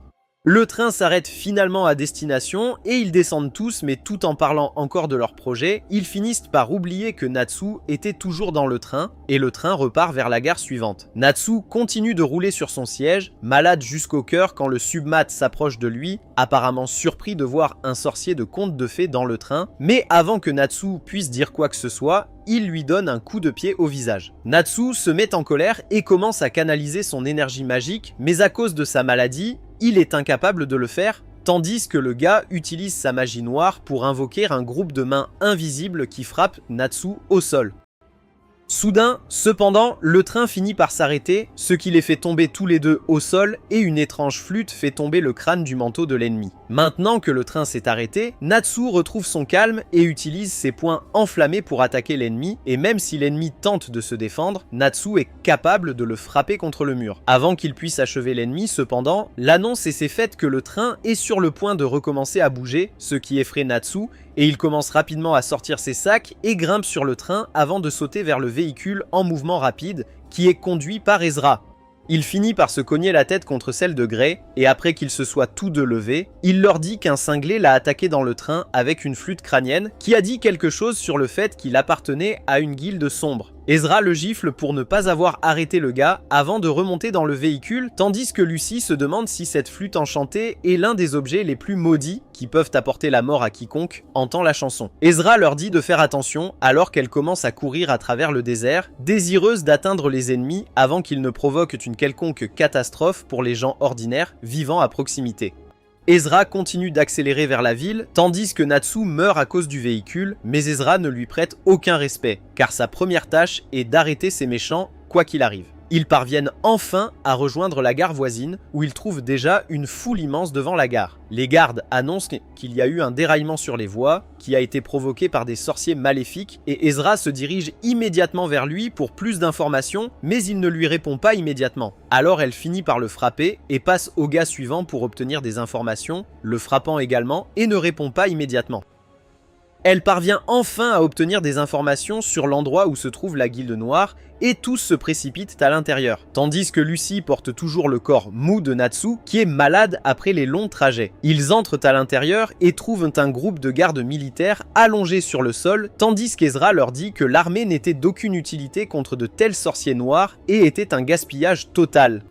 Le train s'arrête finalement à destination et ils descendent tous, mais tout en parlant encore de leur projet, ils finissent par oublier que Natsu était toujours dans le train et le train repart vers la gare suivante. Natsu continue de rouler sur son siège, malade jusqu'au cœur quand le submat s'approche de lui, apparemment surpris de voir un sorcier de conte de fées dans le train, mais avant que Natsu puisse dire quoi que ce soit, il lui donne un coup de pied au visage. Natsu se met en colère et commence à canaliser son énergie magique, mais à cause de sa maladie, il est incapable de le faire, tandis que le gars utilise sa magie noire pour invoquer un groupe de mains invisibles qui frappent Natsu au sol. Soudain, cependant, le train finit par s'arrêter, ce qui les fait tomber tous les deux au sol et une étrange flûte fait tomber le crâne du manteau de l'ennemi. Maintenant que le train s'est arrêté, Natsu retrouve son calme et utilise ses poings enflammés pour attaquer l'ennemi, et même si l'ennemi tente de se défendre, Natsu est capable de le frapper contre le mur. Avant qu'il puisse achever l'ennemi, cependant, l'annonce s'est faite que le train est sur le point de recommencer à bouger, ce qui effraie Natsu, et il commence rapidement à sortir ses sacs et grimpe sur le train avant de sauter vers le véhicule en mouvement rapide qui est conduit par Ezra. Il finit par se cogner la tête contre celle de Gray et après qu'ils se soient tous deux levés, il leur dit qu'un cinglé l'a attaqué dans le train avec une flûte crânienne qui a dit quelque chose sur le fait qu'il appartenait à une guilde sombre. Ezra le gifle pour ne pas avoir arrêté le gars avant de remonter dans le véhicule, tandis que Lucy se demande si cette flûte enchantée est l'un des objets les plus maudits qui peuvent apporter la mort à quiconque entend la chanson. Ezra leur dit de faire attention alors qu'elle commence à courir à travers le désert, désireuse d'atteindre les ennemis avant qu'ils ne provoquent une quelconque catastrophe pour les gens ordinaires vivant à proximité. Ezra continue d'accélérer vers la ville, tandis que Natsu meurt à cause du véhicule, mais Ezra ne lui prête aucun respect, car sa première tâche est d'arrêter ces méchants, quoi qu'il arrive. Ils parviennent enfin à rejoindre la gare voisine, où ils trouvent déjà une foule immense devant la gare. Les gardes annoncent qu'il y a eu un déraillement sur les voies, qui a été provoqué par des sorciers maléfiques, et Ezra se dirige immédiatement vers lui pour plus d'informations, mais il ne lui répond pas immédiatement. Alors elle finit par le frapper, et passe au gars suivant pour obtenir des informations, le frappant également, et ne répond pas immédiatement. Elle parvient enfin à obtenir des informations sur l'endroit où se trouve la guilde noire et tous se précipitent à l'intérieur. Tandis que Lucy porte toujours le corps mou de Natsu qui est malade après les longs trajets. Ils entrent à l'intérieur et trouvent un groupe de gardes militaires allongés sur le sol tandis qu'Ezra leur dit que l'armée n'était d'aucune utilité contre de tels sorciers noirs et était un gaspillage total.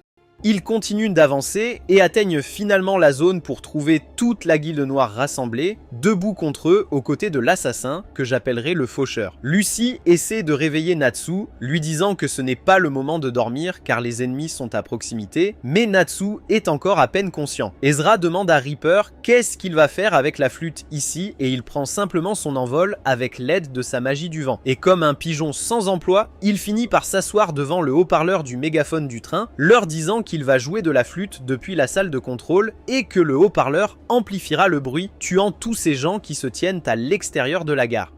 Ils continuent d'avancer et atteignent finalement la zone pour trouver toute la guilde noire rassemblée, debout contre eux aux côtés de l'assassin que j'appellerai le faucheur. Lucy essaie de réveiller Natsu, lui disant que ce n'est pas le moment de dormir car les ennemis sont à proximité, mais Natsu est encore à peine conscient. Ezra demande à Reaper qu'est-ce qu'il va faire avec la flûte ici et il prend simplement son envol avec l'aide de sa magie du vent. Et comme un pigeon sans emploi, il finit par s'asseoir devant le haut-parleur du mégaphone du train, leur disant qu'il va jouer de la flûte depuis la salle de contrôle et que le haut-parleur amplifiera le bruit, tuant tous ces gens qui se tiennent à l'extérieur de la gare.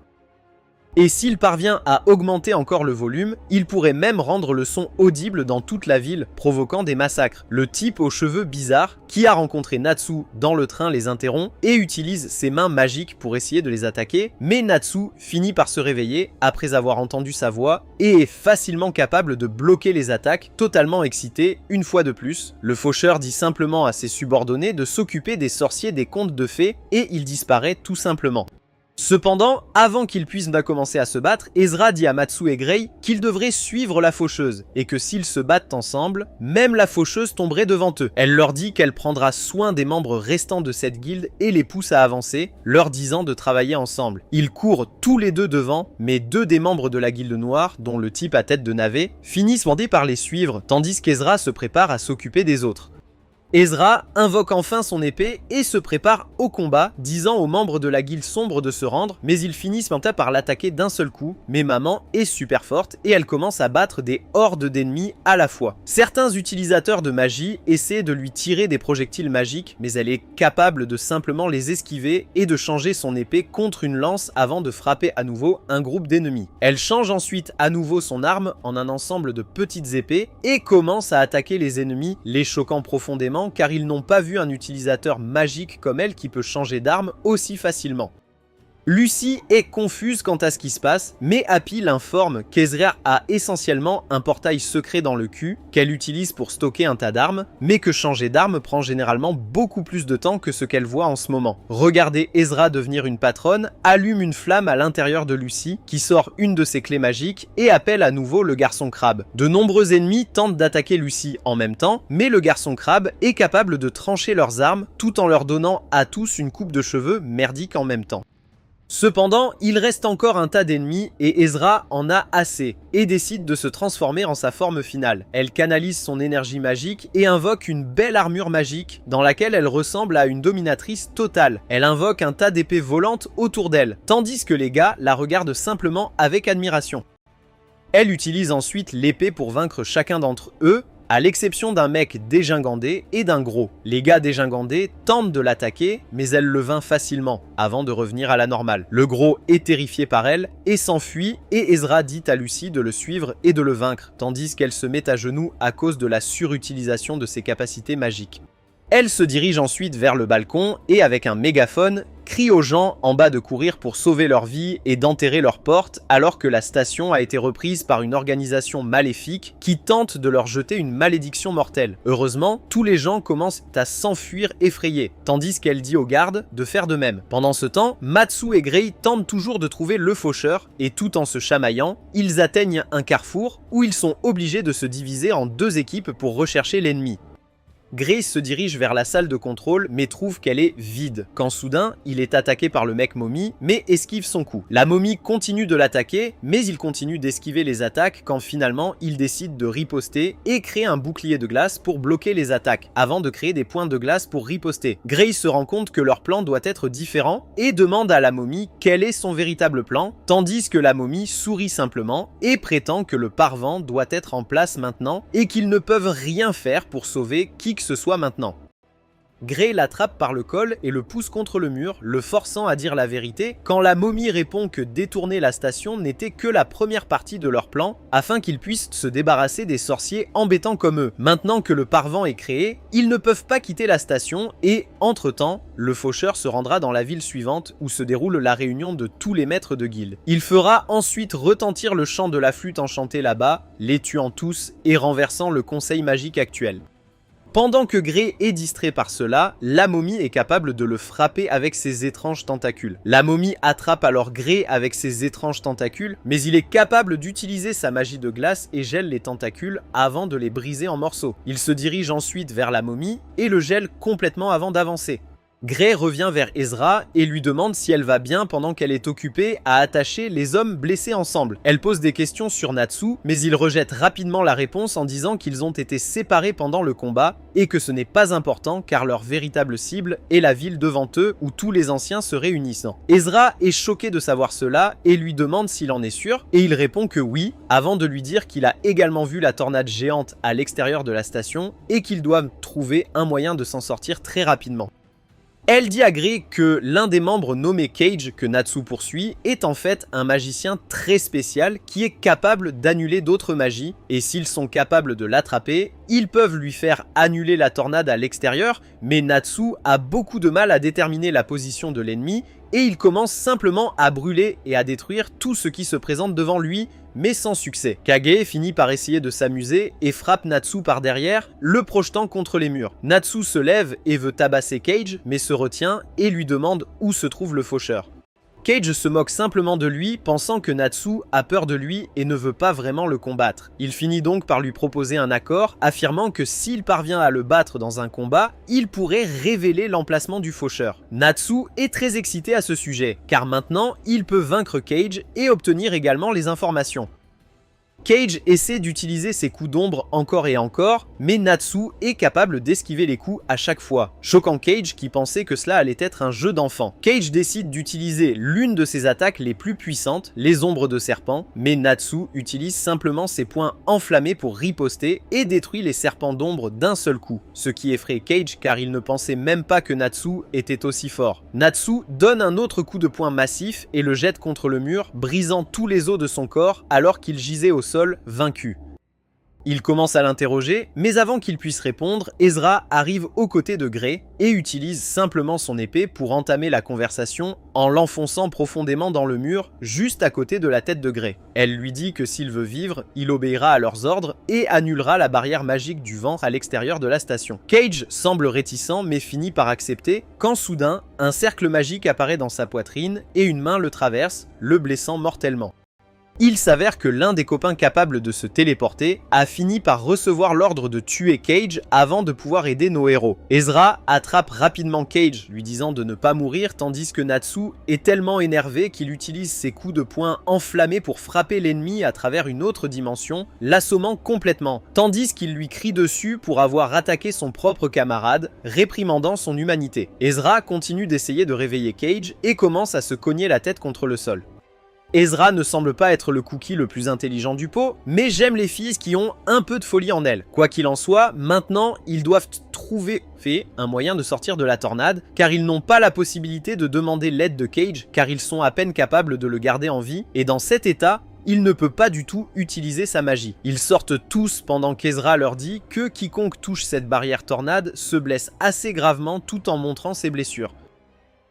Et s'il parvient à augmenter encore le volume, il pourrait même rendre le son audible dans toute la ville, provoquant des massacres. Le type aux cheveux bizarres, qui a rencontré Natsu dans le train, les interrompt et utilise ses mains magiques pour essayer de les attaquer, mais Natsu finit par se réveiller après avoir entendu sa voix et est facilement capable de bloquer les attaques, totalement excité une fois de plus. Le faucheur dit simplement à ses subordonnés de s'occuper des sorciers des contes de fées et il disparaît tout simplement. Cependant, avant qu'ils puissent commencer à se battre, Ezra dit à Matsu et Gray qu'ils devraient suivre la faucheuse, et que s'ils se battent ensemble, même la faucheuse tomberait devant eux. Elle leur dit qu'elle prendra soin des membres restants de cette guilde et les pousse à avancer, leur disant de travailler ensemble. Ils courent tous les deux devant, mais deux des membres de la guilde noire, dont le type à tête de navet, finissent par les suivre, tandis qu'Ezra se prépare à s'occuper des autres. Ezra invoque enfin son épée et se prépare au combat, disant aux membres de la guilde sombre de se rendre, mais ils finissent par l'attaquer d'un seul coup. Mais maman est super forte et elle commence à battre des hordes d'ennemis à la fois. Certains utilisateurs de magie essaient de lui tirer des projectiles magiques, mais elle est capable de simplement les esquiver et de changer son épée contre une lance avant de frapper à nouveau un groupe d'ennemis. Elle change ensuite à nouveau son arme en un ensemble de petites épées et commence à attaquer les ennemis, les choquant profondément car ils n'ont pas vu un utilisateur magique comme elle qui peut changer d'arme aussi facilement. Lucy est confuse quant à ce qui se passe, mais Happy l'informe qu'Ezra a essentiellement un portail secret dans le cul qu'elle utilise pour stocker un tas d'armes, mais que changer d'arme prend généralement beaucoup plus de temps que ce qu'elle voit en ce moment. Regarder Ezra devenir une patronne allume une flamme à l'intérieur de Lucy qui sort une de ses clés magiques et appelle à nouveau le garçon crabe. De nombreux ennemis tentent d'attaquer Lucy en même temps, mais le garçon crabe est capable de trancher leurs armes tout en leur donnant à tous une coupe de cheveux merdique en même temps. Cependant, il reste encore un tas d'ennemis et Ezra en a assez et décide de se transformer en sa forme finale. Elle canalise son énergie magique et invoque une belle armure magique dans laquelle elle ressemble à une dominatrice totale. Elle invoque un tas d'épées volantes autour d'elle, tandis que les gars la regardent simplement avec admiration. Elle utilise ensuite l'épée pour vaincre chacun d'entre eux, à l'exception d'un mec dégingandé et d'un gros. Les gars dégingandés tentent de l'attaquer, mais elle le vainc facilement, avant de revenir à la normale. Le gros est terrifié par elle et s'enfuit, et Ezra dit à Lucy de le suivre et de le vaincre, tandis qu'elle se met à genoux à cause de la surutilisation de ses capacités magiques. Elle se dirige ensuite vers le balcon et avec un mégaphone, crie aux gens en bas de courir pour sauver leur vie et d'enterrer leurs portes alors que la station a été reprise par une organisation maléfique qui tente de leur jeter une malédiction mortelle. Heureusement, tous les gens commencent à s'enfuir effrayés, tandis qu'elle dit aux gardes de faire de même. Pendant ce temps, Matsu et Gray tentent toujours de trouver le faucheur et tout en se chamaillant, ils atteignent un carrefour où ils sont obligés de se diviser en deux équipes pour rechercher l'ennemi. Grace se dirige vers la salle de contrôle mais trouve qu'elle est vide, quand soudain il est attaqué par le mec momie mais esquive son coup. La momie continue de l'attaquer mais il continue d'esquiver les attaques quand finalement il décide de riposter et crée un bouclier de glace pour bloquer les attaques, avant de créer des points de glace pour riposter. Grace se rend compte que leur plan doit être différent et demande à la momie quel est son véritable plan, tandis que la momie sourit simplement et prétend que le parvent doit être en place maintenant et qu'ils ne peuvent rien faire pour sauver qui que ce soit maintenant. Gray l'attrape par le col et le pousse contre le mur, le forçant à dire la vérité, quand la momie répond que détourner la station n'était que la première partie de leur plan, afin qu'ils puissent se débarrasser des sorciers embêtants comme eux. Maintenant que le parvent est créé, ils ne peuvent pas quitter la station et, entre-temps, le faucheur se rendra dans la ville suivante où se déroule la réunion de tous les maîtres de guilde. Il fera ensuite retentir le chant de la flûte enchantée là-bas, les tuant tous et renversant le conseil magique actuel. Pendant que Grey est distrait par cela, la momie est capable de le frapper avec ses étranges tentacules. La momie attrape alors Grey avec ses étranges tentacules, mais il est capable d'utiliser sa magie de glace et gèle les tentacules avant de les briser en morceaux. Il se dirige ensuite vers la momie et le gèle complètement avant d'avancer. Grey revient vers Ezra et lui demande si elle va bien pendant qu'elle est occupée à attacher les hommes blessés ensemble. Elle pose des questions sur Natsu, mais il rejette rapidement la réponse en disant qu'ils ont été séparés pendant le combat et que ce n'est pas important car leur véritable cible est la ville devant eux où tous les anciens se réunissent. Ezra est choqué de savoir cela et lui demande s'il en est sûr et il répond que oui, avant de lui dire qu'il a également vu la tornade géante à l'extérieur de la station et qu'ils doivent trouver un moyen de s'en sortir très rapidement. Elle dit à Grey que l'un des membres nommé Cage que Natsu poursuit est en fait un magicien très spécial qui est capable d'annuler d'autres magies et s'ils sont capables de l'attraper, ils peuvent lui faire annuler la tornade à l'extérieur, mais Natsu a beaucoup de mal à déterminer la position de l'ennemi et il commence simplement à brûler et à détruire tout ce qui se présente devant lui, mais sans succès. Kage finit par essayer de s'amuser et frappe Natsu par derrière, le projetant contre les murs. Natsu se lève et veut tabasser Cage, mais se retient et lui demande où se trouve le faucheur. Cage se moque simplement de lui, pensant que Natsu a peur de lui et ne veut pas vraiment le combattre. Il finit donc par lui proposer un accord, affirmant que s'il parvient à le battre dans un combat, il pourrait révéler l'emplacement du faucheur. Natsu est très excité à ce sujet, car maintenant il peut vaincre Cage et obtenir également les informations. Cage essaie d'utiliser ses coups d'ombre encore et encore, mais Natsu est capable d'esquiver les coups à chaque fois, choquant Cage qui pensait que cela allait être un jeu d'enfant. Cage décide d'utiliser l'une de ses attaques les plus puissantes, les ombres de serpent, mais Natsu utilise simplement ses poings enflammés pour riposter et détruit les serpents d'ombre d'un seul coup, ce qui effraie Cage car il ne pensait même pas que Natsu était aussi fort. Natsu donne un autre coup de poing massif et le jette contre le mur, brisant tous les os de son corps alors qu'il gisait au sol vaincu. Il commence à l'interroger, mais avant qu'il puisse répondre, Ezra arrive aux côtés de Grey et utilise simplement son épée pour entamer la conversation en l'enfonçant profondément dans le mur, juste à côté de la tête de Grey. Elle lui dit que s'il veut vivre, il obéira à leurs ordres et annulera la barrière magique du vent à l'extérieur de la station. Cage semble réticent mais finit par accepter quand soudain, un cercle magique apparaît dans sa poitrine et une main le traverse, le blessant mortellement. Il s'avère que l'un des copains capables de se téléporter a fini par recevoir l'ordre de tuer Cage avant de pouvoir aider nos héros. Ezra attrape rapidement Cage, lui disant de ne pas mourir, tandis que Natsu est tellement énervé qu'il utilise ses coups de poing enflammés pour frapper l'ennemi à travers une autre dimension, l'assommant complètement, tandis qu'il lui crie dessus pour avoir attaqué son propre camarade, réprimandant son humanité. Ezra continue d'essayer de réveiller Cage et commence à se cogner la tête contre le sol. Ezra ne semble pas être le cookie le plus intelligent du pot, mais j'aime les filles qui ont un peu de folie en elles. Quoi qu'il en soit, maintenant, ils doivent trouver un moyen de sortir de la tornade, car ils n'ont pas la possibilité de demander l'aide de Cage, car ils sont à peine capables de le garder en vie, et dans cet état, il ne peut pas du tout utiliser sa magie. Ils sortent tous pendant qu'Ezra leur dit que quiconque touche cette barrière tornade se blesse assez gravement tout en montrant ses blessures.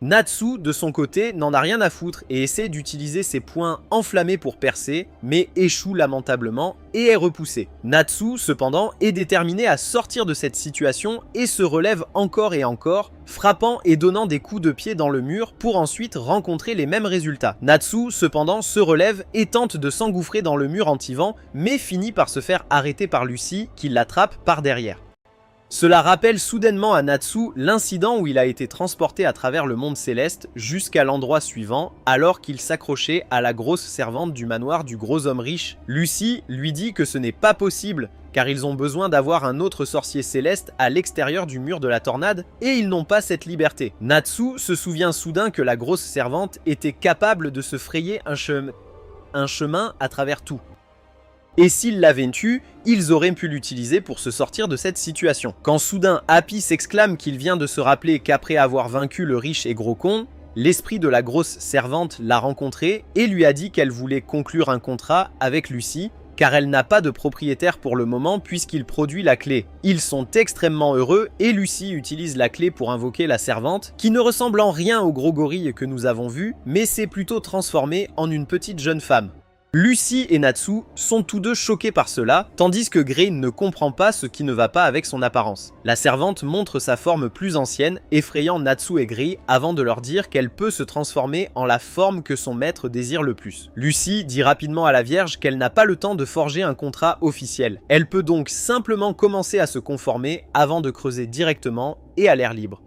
Natsu, de son côté, n'en a rien à foutre et essaie d'utiliser ses poings enflammés pour percer, mais échoue lamentablement et est repoussé. Natsu, cependant, est déterminé à sortir de cette situation et se relève encore et encore, frappant et donnant des coups de pied dans le mur pour ensuite rencontrer les mêmes résultats. Natsu, cependant, se relève et tente de s'engouffrer dans le mur anti-vent, mais finit par se faire arrêter par Lucy, qui l'attrape par derrière. Cela rappelle soudainement à Natsu l'incident où il a été transporté à travers le monde céleste jusqu'à l'endroit suivant alors qu'il s'accrochait à la grosse servante du manoir du gros homme riche. Lucy lui dit que ce n'est pas possible car ils ont besoin d'avoir un autre sorcier céleste à l'extérieur du mur de la tornade et ils n'ont pas cette liberté. Natsu se souvient soudain que la grosse servante était capable de se frayer un chemin à travers tout. Et s'ils l'avaient tué, ils auraient pu l'utiliser pour se sortir de cette situation. Quand soudain Happy s'exclame qu'il vient de se rappeler qu'après avoir vaincu le riche et gros con, l'esprit de la grosse servante l'a rencontré et lui a dit qu'elle voulait conclure un contrat avec Lucy, car elle n'a pas de propriétaire pour le moment puisqu'il produit la clé. Ils sont extrêmement heureux et Lucy utilise la clé pour invoquer la servante, qui ne ressemble en rien au gros gorille que nous avons vu, mais s'est plutôt transformée en une petite jeune femme. Lucy et Natsu sont tous deux choqués par cela, tandis que Gray ne comprend pas ce qui ne va pas avec son apparence. La servante montre sa forme plus ancienne, effrayant Natsu et Gray avant de leur dire qu'elle peut se transformer en la forme que son maître désire le plus. Lucy dit rapidement à la Vierge qu'elle n'a pas le temps de forger un contrat officiel. Elle peut donc simplement commencer à se conformer avant de creuser directement et à l'air libre.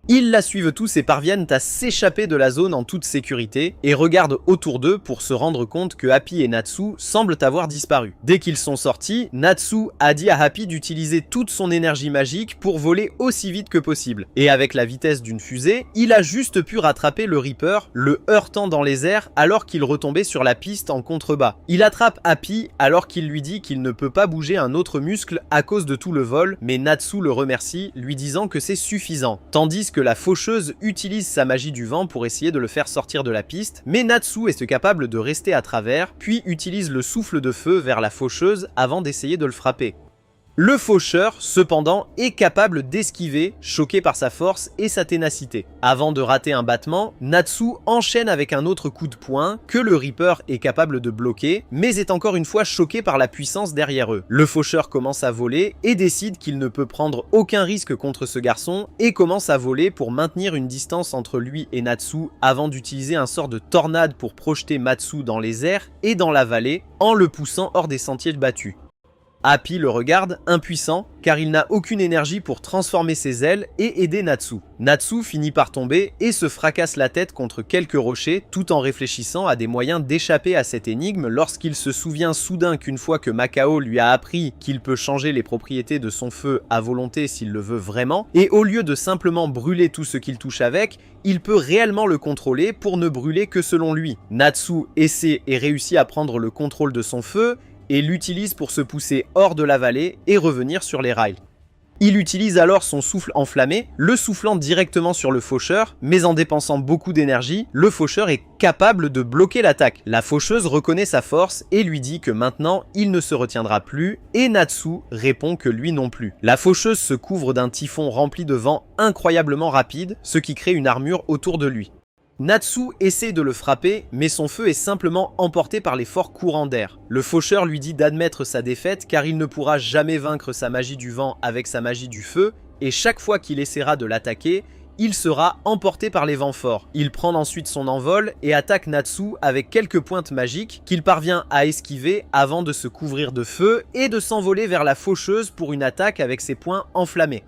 Ils la suivent tous et parviennent à s'échapper de la zone en toute sécurité et regardent autour d'eux pour se rendre compte que Happy et Natsu semblent avoir disparu. Dès qu'ils sont sortis, Natsu a dit à Happy d'utiliser toute son énergie magique pour voler aussi vite que possible. Et avec la vitesse d'une fusée, il a juste pu rattraper le Reaper, le heurtant dans les airs alors qu'il retombait sur la piste en contrebas. Il attrape Happy alors qu'il lui dit qu'il ne peut pas bouger un autre muscle à cause de tout le vol, mais Natsu le remercie, lui disant que c'est suffisant. Tandis que la faucheuse utilise sa magie du vent pour essayer de le faire sortir de la piste, mais Natsu est capable de rester à travers, puis utilise le souffle de feu vers la faucheuse avant d'essayer de le frapper. Le faucheur, cependant, est capable d'esquiver, choqué par sa force et sa ténacité. Avant de rater un battement, Natsu enchaîne avec un autre coup de poing que le Reaper est capable de bloquer, mais est encore une fois choqué par la puissance derrière eux. Le faucheur commence à voler et décide qu'il ne peut prendre aucun risque contre ce garçon et commence à voler pour maintenir une distance entre lui et Natsu avant d'utiliser un sort de tornade pour projeter Natsu dans les airs et dans la vallée en le poussant hors des sentiers battus. Happy le regarde, impuissant, car il n'a aucune énergie pour transformer ses ailes et aider Natsu. Natsu finit par tomber et se fracasse la tête contre quelques rochers tout en réfléchissant à des moyens d'échapper à cette énigme lorsqu'il se souvient soudain qu'une fois que Macao lui a appris qu'il peut changer les propriétés de son feu à volonté s'il le veut vraiment, et au lieu de simplement brûler tout ce qu'il touche avec, il peut réellement le contrôler pour ne brûler que selon lui. Natsu essaie et réussit à prendre le contrôle de son feu, et l'utilise pour se pousser hors de la vallée et revenir sur les rails. Il utilise alors son souffle enflammé, le soufflant directement sur le faucheur, mais en dépensant beaucoup d'énergie, le faucheur est capable de bloquer l'attaque. La faucheuse reconnaît sa force et lui dit que maintenant il ne se retiendra plus, et Natsu répond que lui non plus. La faucheuse se couvre d'un typhon rempli de vent incroyablement rapide, ce qui crée une armure autour de lui. Natsu essaie de le frapper, mais son feu est simplement emporté par les forts courants d'air. Le faucheur lui dit d'admettre sa défaite car il ne pourra jamais vaincre sa magie du vent avec sa magie du feu, et chaque fois qu'il essaiera de l'attaquer, il sera emporté par les vents forts. Il prend ensuite son envol et attaque Natsu avec quelques pointes magiques qu'il parvient à esquiver avant de se couvrir de feu et de s'envoler vers la faucheuse pour une attaque avec ses poings enflammés.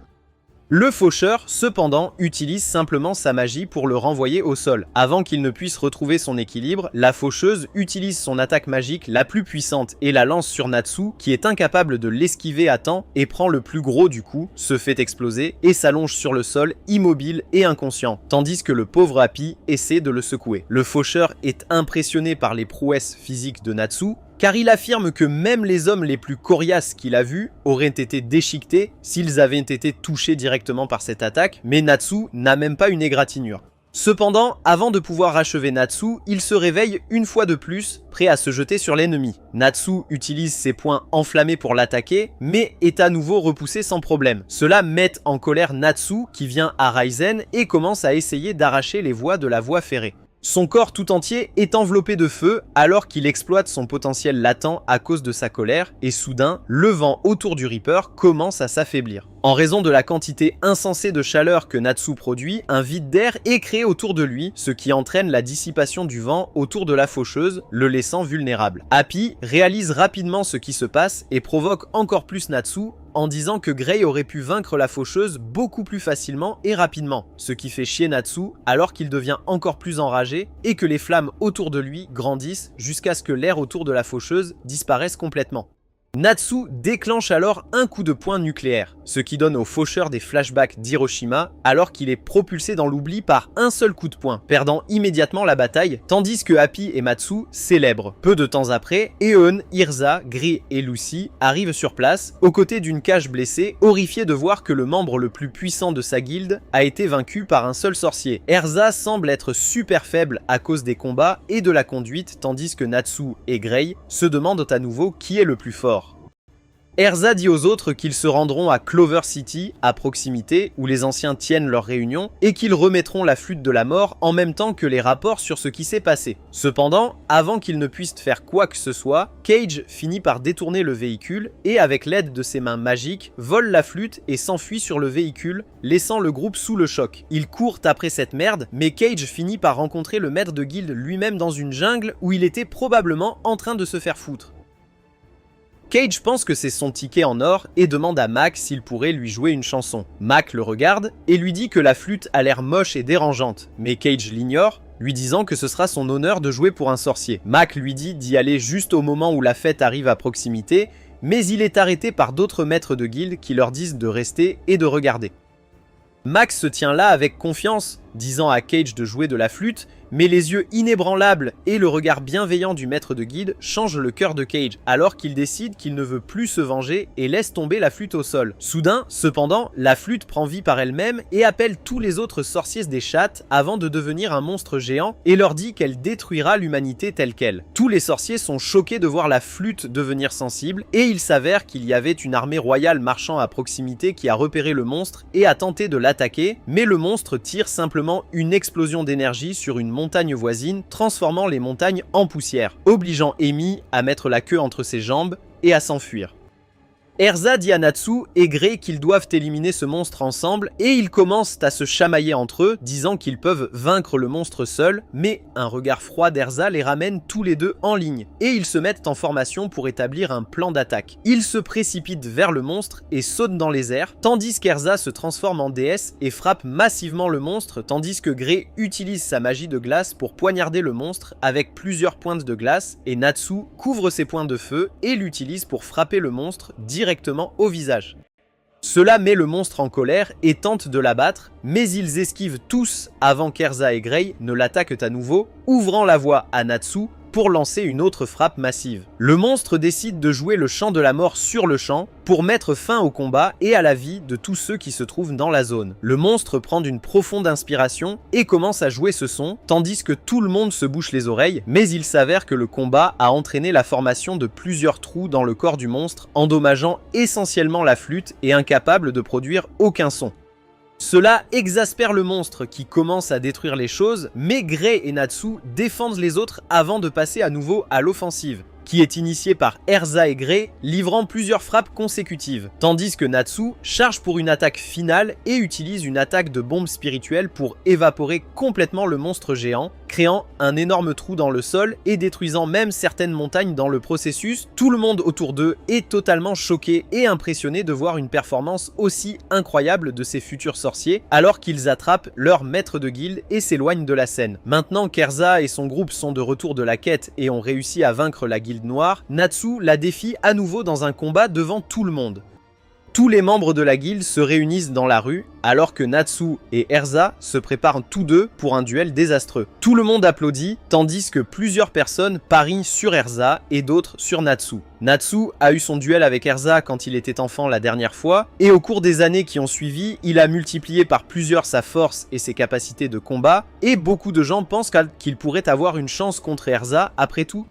Le faucheur, cependant, utilise simplement sa magie pour le renvoyer au sol. Avant qu'il ne puisse retrouver son équilibre, la faucheuse utilise son attaque magique la plus puissante et la lance sur Natsu, qui est incapable de l'esquiver à temps et prend le plus gros du coup, se fait exploser et s'allonge sur le sol, immobile et inconscient, tandis que le pauvre Happy essaie de le secouer. Le faucheur est impressionné par les prouesses physiques de Natsu, car il affirme que même les hommes les plus coriaces qu'il a vus auraient été déchiquetés s'ils avaient été touchés directement par cette attaque, mais Natsu n'a même pas une égratignure. Cependant, avant de pouvoir achever Natsu, il se réveille une fois de plus, prêt à se jeter sur l'ennemi. Natsu utilise ses poings enflammés pour l'attaquer, mais est à nouveau repoussé sans problème. Cela met en colère Natsu, qui vient à Raizen et commence à essayer d'arracher les voies de la voie ferrée. Son corps tout entier est enveloppé de feu alors qu'il exploite son potentiel latent à cause de sa colère et soudain, le vent autour du Reaper commence à s'affaiblir. En raison de la quantité insensée de chaleur que Natsu produit, un vide d'air est créé autour de lui, ce qui entraîne la dissipation du vent autour de la faucheuse, le laissant vulnérable. Happy réalise rapidement ce qui se passe et provoque encore plus Natsu en disant que Gray aurait pu vaincre la faucheuse beaucoup plus facilement et rapidement, ce qui fait chier Natsu alors qu'il devient encore plus enragé et que les flammes autour de lui grandissent jusqu'à ce que l'air autour de la faucheuse disparaisse complètement. Natsu déclenche alors un coup de poing nucléaire, ce qui donne au faucheur des flashbacks d'Hiroshima alors qu'il est propulsé dans l'oubli par un seul coup de poing, perdant immédiatement la bataille, tandis que Happy et Matsu célèbrent. Peu de temps après, Eun, Hirza, Gray et Lucy arrivent sur place, aux côtés d'une cage blessée, horrifiés de voir que le membre le plus puissant de sa guilde a été vaincu par un seul sorcier. Hirza semble être super faible à cause des combats et de la conduite, tandis que Natsu et Gray se demandent à nouveau qui est le plus fort. Erza dit aux autres qu'ils se rendront à Clover City, à proximité, où les anciens tiennent leur réunion, et qu'ils remettront la flûte de la mort en même temps que les rapports sur ce qui s'est passé. Cependant, avant qu'ils ne puissent faire quoi que ce soit, Cage finit par détourner le véhicule et, avec l'aide de ses mains magiques, vole la flûte et s'enfuit sur le véhicule, laissant le groupe sous le choc. Ils courent après cette merde, mais Cage finit par rencontrer le maître de guilde lui-même dans une jungle où il était probablement en train de se faire foutre. Cage pense que c'est son ticket en or et demande à Mac s'il pourrait lui jouer une chanson. Mac le regarde et lui dit que la flûte a l'air moche et dérangeante, mais Cage l'ignore, lui disant que ce sera son honneur de jouer pour un sorcier. Mac lui dit d'y aller juste au moment où la fête arrive à proximité, mais il est arrêté par d'autres maîtres de guilde qui leur disent de rester et de regarder. Max se tient là avec confiance, disant à Cage de jouer de la flûte, mais les yeux inébranlables et le regard bienveillant du maître de guilde changent le cœur de Cage, alors qu'il décide qu'il ne veut plus se venger et laisse tomber la flûte au sol. Soudain, cependant, la flûte prend vie par elle-même et appelle tous les autres sorciers des chattes avant de devenir un monstre géant et leur dit qu'elle détruira l'humanité telle qu'elle. Tous les sorciers sont choqués de voir la flûte devenir sensible et il s'avère qu'il y avait une armée royale marchant à proximité qui a repéré le monstre et a tenté de l'attaquer, mais le monstre tire simplement une explosion d'énergie sur une montagne voisine, transformant les montagnes en poussière, obligeant Amy à mettre la queue entre ses jambes et à s'enfuir. Erza dit à Natsu et Gray qu'ils doivent éliminer ce monstre ensemble et ils commencent à se chamailler entre eux, disant qu'ils peuvent vaincre le monstre seuls, mais un regard froid d'Erza les ramène tous les deux en ligne et ils se mettent en formation pour établir un plan d'attaque. Ils se précipitent vers le monstre et sautent dans les airs, tandis qu'Erza se transforme en déesse et frappe massivement le monstre, tandis que Gray utilise sa magie de glace pour poignarder le monstre avec plusieurs pointes de glace et Natsu couvre ses points de feu et l'utilise pour frapper le monstre directement au visage. Cela met le monstre en colère et tente de l'abattre, mais ils esquivent tous avant qu'Erza et Gray ne l'attaquent à nouveau, ouvrant la voie à Natsu pour lancer une autre frappe massive. Le monstre décide de jouer le chant de la mort sur le champ pour mettre fin au combat et à la vie de tous ceux qui se trouvent dans la zone. Le monstre prend d'une profonde inspiration et commence à jouer ce son, tandis que tout le monde se bouche les oreilles, mais il s'avère que le combat a entraîné la formation de plusieurs trous dans le corps du monstre, endommageant essentiellement la flûte et incapable de produire aucun son. Cela exaspère le monstre qui commence à détruire les choses, mais Gray et Natsu défendent les autres avant de passer à nouveau à l'offensive, qui est initiée par Erza et Gray, livrant plusieurs frappes consécutives, tandis que Natsu charge pour une attaque finale et utilise une attaque de bombe spirituelle pour évaporer complètement le monstre géant, créant un énorme trou dans le sol et détruisant même certaines montagnes dans le processus. Tout le monde autour d'eux est totalement choqué et impressionné de voir une performance aussi incroyable de ces futurs sorciers, alors qu'ils attrapent leur maître de guilde et s'éloignent de la scène. Maintenant qu'Erza et son groupe sont de retour de la quête et ont réussi à vaincre la guilde noire, Natsu la défie à nouveau dans un combat devant tout le monde. Tous les membres de la guilde se réunissent dans la rue, alors que Natsu et Erza se préparent tous deux pour un duel désastreux. Tout le monde applaudit, tandis que plusieurs personnes parient sur Erza et d'autres sur Natsu. Natsu a eu son duel avec Erza quand il était enfant la dernière fois, et au cours des années qui ont suivi, il a multiplié par plusieurs sa force et ses capacités de combat, et beaucoup de gens pensent qu'il pourrait avoir une chance contre Erza après tout.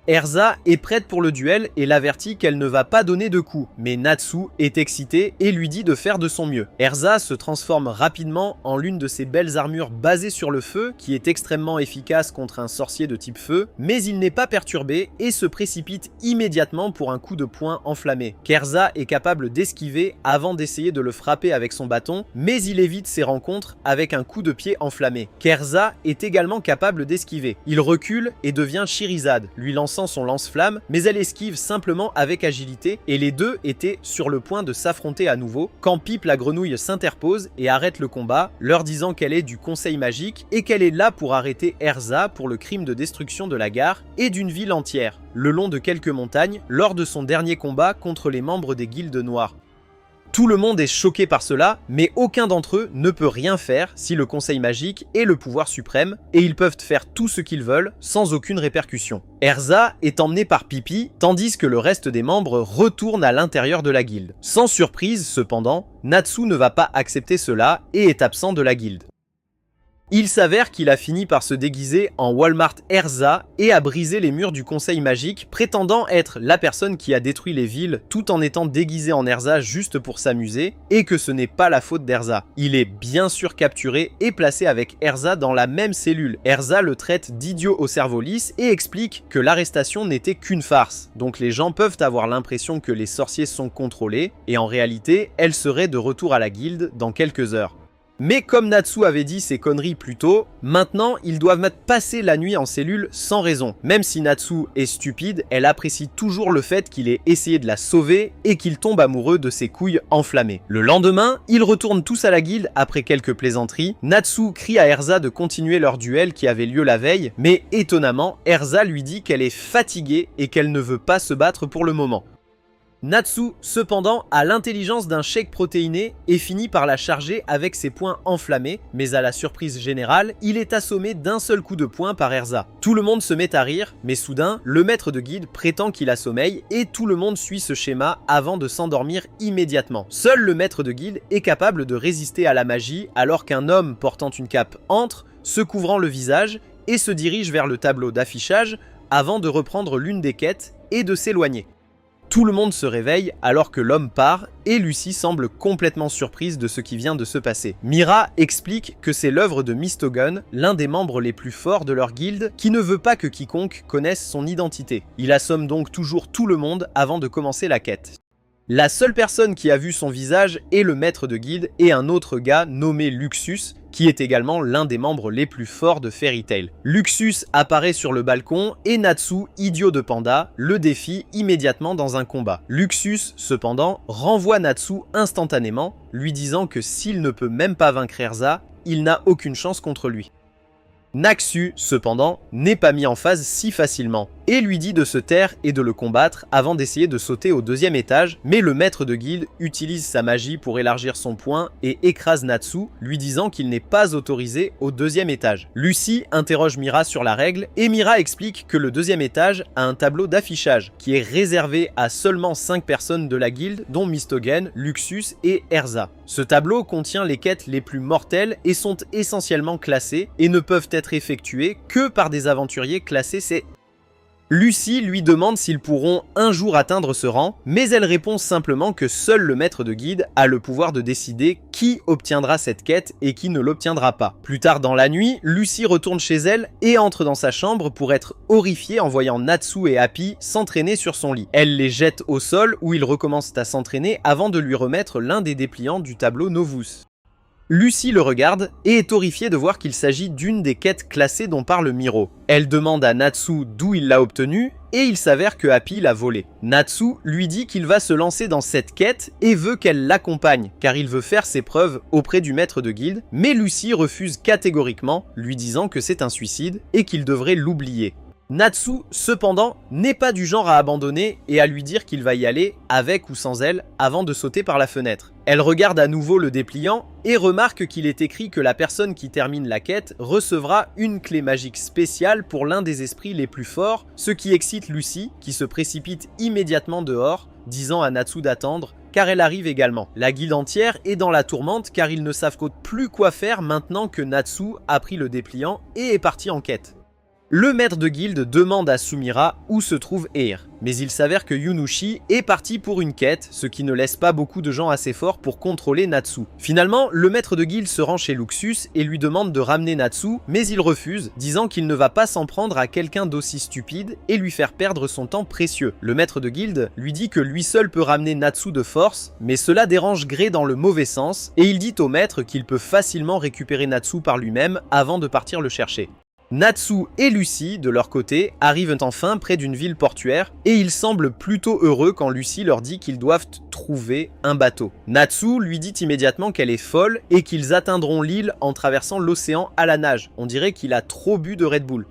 Erza est prête pour le duel et l'avertit qu'elle ne va pas donner de coups, mais Natsu est excitée et lui dit de faire de son mieux. Erza se transforme rapidement en l'une de ses belles armures basées sur le feu, qui est extrêmement efficace contre un sorcier de type feu, mais il n'est pas perturbé et se précipite immédiatement pour un coup de poing enflammé, qu'Erza est capable d'esquiver avant d'essayer de le frapper avec son bâton, mais il évite ses rencontres avec un coup de pied enflammé, qu'Erza est également capable d'esquiver. Il recule et devient Shirizade, lui lançant son lance-flamme, mais elle esquive simplement avec agilité et les deux étaient sur le point de s'affronter à nouveau quand Pip la grenouille s'interpose et arrête le combat, leur disant qu'elle est du conseil magique et qu'elle est là pour arrêter Erza pour le crime de destruction de la gare et d'une ville entière, le long de quelques montagnes, lors de son dernier combat contre les membres des guildes noires. Tout le monde est choqué par cela, mais aucun d'entre eux ne peut rien faire si le conseil magique est le pouvoir suprême, et ils peuvent faire tout ce qu'ils veulent sans aucune répercussion. Erza est emmené par Pipi, tandis que le reste des membres retourne à l'intérieur de la guilde. Sans surprise cependant, Natsu ne va pas accepter cela et est absent de la guilde. Il s'avère qu'il a fini par se déguiser en Walmart Erza et a brisé les murs du conseil magique, prétendant être la personne qui a détruit les villes tout en étant déguisé en Erza juste pour s'amuser, et que ce n'est pas la faute d'Erza. Il est bien sûr capturé et placé avec Erza dans la même cellule. Erza le traite d'idiot au cerveau lisse et explique que l'arrestation n'était qu'une farce. Donc les gens peuvent avoir l'impression que les sorciers sont contrôlés, et en réalité, elle serait de retour à la guilde dans quelques heures. Mais comme Natsu avait dit ces conneries plus tôt, maintenant ils doivent passer la nuit en cellule sans raison. Même si Natsu est stupide, elle apprécie toujours le fait qu'il ait essayé de la sauver et qu'il tombe amoureux de ses couilles enflammées. Le lendemain, ils retournent tous à la guilde après quelques plaisanteries. Natsu crie à Erza de continuer leur duel qui avait lieu la veille, mais étonnamment, Erza lui dit qu'elle est fatiguée et qu'elle ne veut pas se battre pour le moment. Natsu, cependant, a l'intelligence d'un shake protéiné et finit par la charger avec ses poings enflammés, mais à la surprise générale, il est assommé d'un seul coup de poing par Erza. Tout le monde se met à rire, mais soudain, le maître de guilde prétend qu'il a sommeil et tout le monde suit ce schéma avant de s'endormir immédiatement. Seul le maître de guilde est capable de résister à la magie alors qu'un homme portant une cape entre, se couvrant le visage et se dirige vers le tableau d'affichage avant de reprendre l'une des quêtes et de s'éloigner. Tout le monde se réveille alors que l'homme part et Lucy semble complètement surprise de ce qui vient de se passer. Mira explique que c'est l'œuvre de Mistogun, l'un des membres les plus forts de leur guilde, qui ne veut pas que quiconque connaisse son identité. Il assomme donc toujours tout le monde avant de commencer la quête. La seule personne qui a vu son visage est le maître de guilde et un autre gars nommé Luxus, qui est également l'un des membres les plus forts de Fairy Tail. Luxus apparaît sur le balcon et Natsu, idiot de panda, le défie immédiatement dans un combat. Luxus, cependant, renvoie Natsu instantanément, lui disant que s'il ne peut même pas vaincre Erza, il n'a aucune chance contre lui. Naxu, cependant, n'est pas mis en phase si facilement, et lui dit de se taire et de le combattre avant d'essayer de sauter au deuxième étage, mais le maître de guilde utilise sa magie pour élargir son poing et écrase Natsu, lui disant qu'il n'est pas autorisé au deuxième étage. Lucy interroge Mira sur la règle, et Mira explique que le deuxième étage a un tableau d'affichage, qui est réservé à seulement 5 personnes de la guilde, dont Mistogen, Luxus et Erza. Ce tableau contient les quêtes les plus mortelles et sont essentiellement classées, et ne peuvent être effectuées que par des aventuriers classés C. Lucy lui demande s'ils pourront un jour atteindre ce rang, mais elle répond simplement que seul le maître de guilde a le pouvoir de décider qui obtiendra cette quête et qui ne l'obtiendra pas. Plus tard dans la nuit, Lucy retourne chez elle et entre dans sa chambre pour être horrifiée en voyant Natsu et Happy s'entraîner sur son lit. Elle les jette au sol où ils recommencent à s'entraîner avant de lui remettre l'un des dépliants du tableau Novus. Lucy le regarde et est horrifiée de voir qu'il s'agit d'une des quêtes classées dont parle Miro. Elle demande à Natsu d'où il l'a obtenue et il s'avère que Happy l'a volée. Natsu lui dit qu'il va se lancer dans cette quête et veut qu'elle l'accompagne car il veut faire ses preuves auprès du maître de guilde, mais Lucy refuse catégoriquement, lui disant que c'est un suicide et qu'il devrait l'oublier. Natsu, cependant, n'est pas du genre à abandonner et à lui dire qu'il va y aller, avec ou sans elle, avant de sauter par la fenêtre. Elle regarde à nouveau le dépliant et remarque qu'il est écrit que la personne qui termine la quête recevra une clé magique spéciale pour l'un des esprits les plus forts, ce qui excite Lucy, qui se précipite immédiatement dehors, disant à Natsu d'attendre, car elle arrive également. La guilde entière est dans la tourmente car ils ne savent plus quoi faire maintenant que Natsu a pris le dépliant et est parti en quête. Le maître de guilde demande à Sumira où se trouve Eir, mais il s'avère que Yunushi est parti pour une quête, ce qui ne laisse pas beaucoup de gens assez forts pour contrôler Natsu. Finalement, le maître de guilde se rend chez Luxus et lui demande de ramener Natsu, mais il refuse, disant qu'il ne va pas s'en prendre à quelqu'un d'aussi stupide et lui faire perdre son temps précieux. Le maître de guilde lui dit que lui seul peut ramener Natsu de force, mais cela dérange Grey dans le mauvais sens, et il dit au maître qu'il peut facilement récupérer Natsu par lui-même avant de partir le chercher. Natsu et Lucy, de leur côté, arrivent enfin près d'une ville portuaire et ils semblent plutôt heureux quand Lucy leur dit qu'ils doivent trouver un bateau. Natsu lui dit immédiatement qu'elle est folle et qu'ils atteindront l'île en traversant l'océan à la nage. On dirait qu'il a trop bu de Red Bull.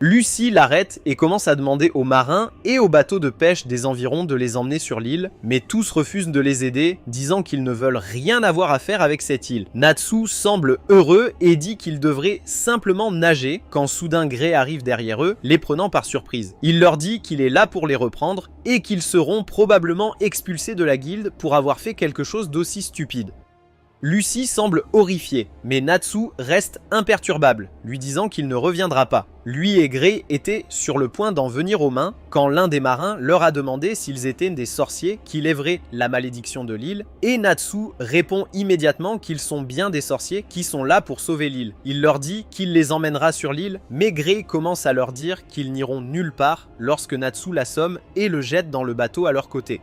Lucy l'arrête et commence à demander aux marins et aux bateaux de pêche des environs de les emmener sur l'île, mais tous refusent de les aider, disant qu'ils ne veulent rien avoir à faire avec cette île. Natsu semble heureux et dit qu'ils devraient simplement nager quand soudain Grey arrive derrière eux, les prenant par surprise. Il leur dit qu'il est là pour les reprendre et qu'ils seront probablement expulsés de la guilde pour avoir fait quelque chose d'aussi stupide. Lucy semble horrifiée, mais Natsu reste imperturbable, lui disant qu'il ne reviendra pas. Lui et Gray étaient sur le point d'en venir aux mains quand l'un des marins leur a demandé s'ils étaient des sorciers qui lèveraient la malédiction de l'île, et Natsu répond immédiatement qu'ils sont bien des sorciers qui sont là pour sauver l'île. Il leur dit qu'il les emmènera sur l'île, mais Gray commence à leur dire qu'ils n'iront nulle part lorsque Natsu l'assomme et le jette dans le bateau à leur côté.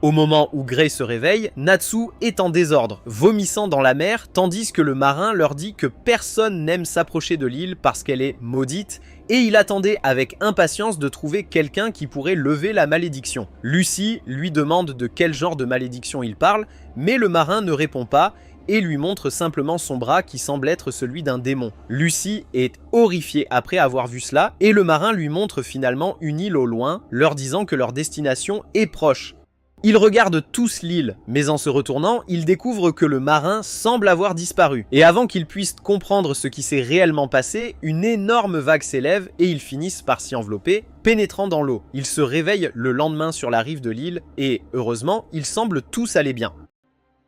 Au moment où Gray se réveille, Natsu est en désordre, vomissant dans la mer, tandis que le marin leur dit que personne n'aime s'approcher de l'île parce qu'elle est maudite, et il attendait avec impatience de trouver quelqu'un qui pourrait lever la malédiction. Lucy lui demande de quel genre de malédiction il parle, mais le marin ne répond pas, et lui montre simplement son bras qui semble être celui d'un démon. Lucy est horrifiée après avoir vu cela, et le marin lui montre finalement une île au loin, leur disant que leur destination est proche. Ils regardent tous l'île, mais en se retournant, ils découvrent que le marin semble avoir disparu. Et avant qu'ils puissent comprendre ce qui s'est réellement passé, une énorme vague s'élève et ils finissent par s'y envelopper, pénétrant dans l'eau. Ils se réveillent le lendemain sur la rive de l'île et, heureusement, ils semblent tous aller bien.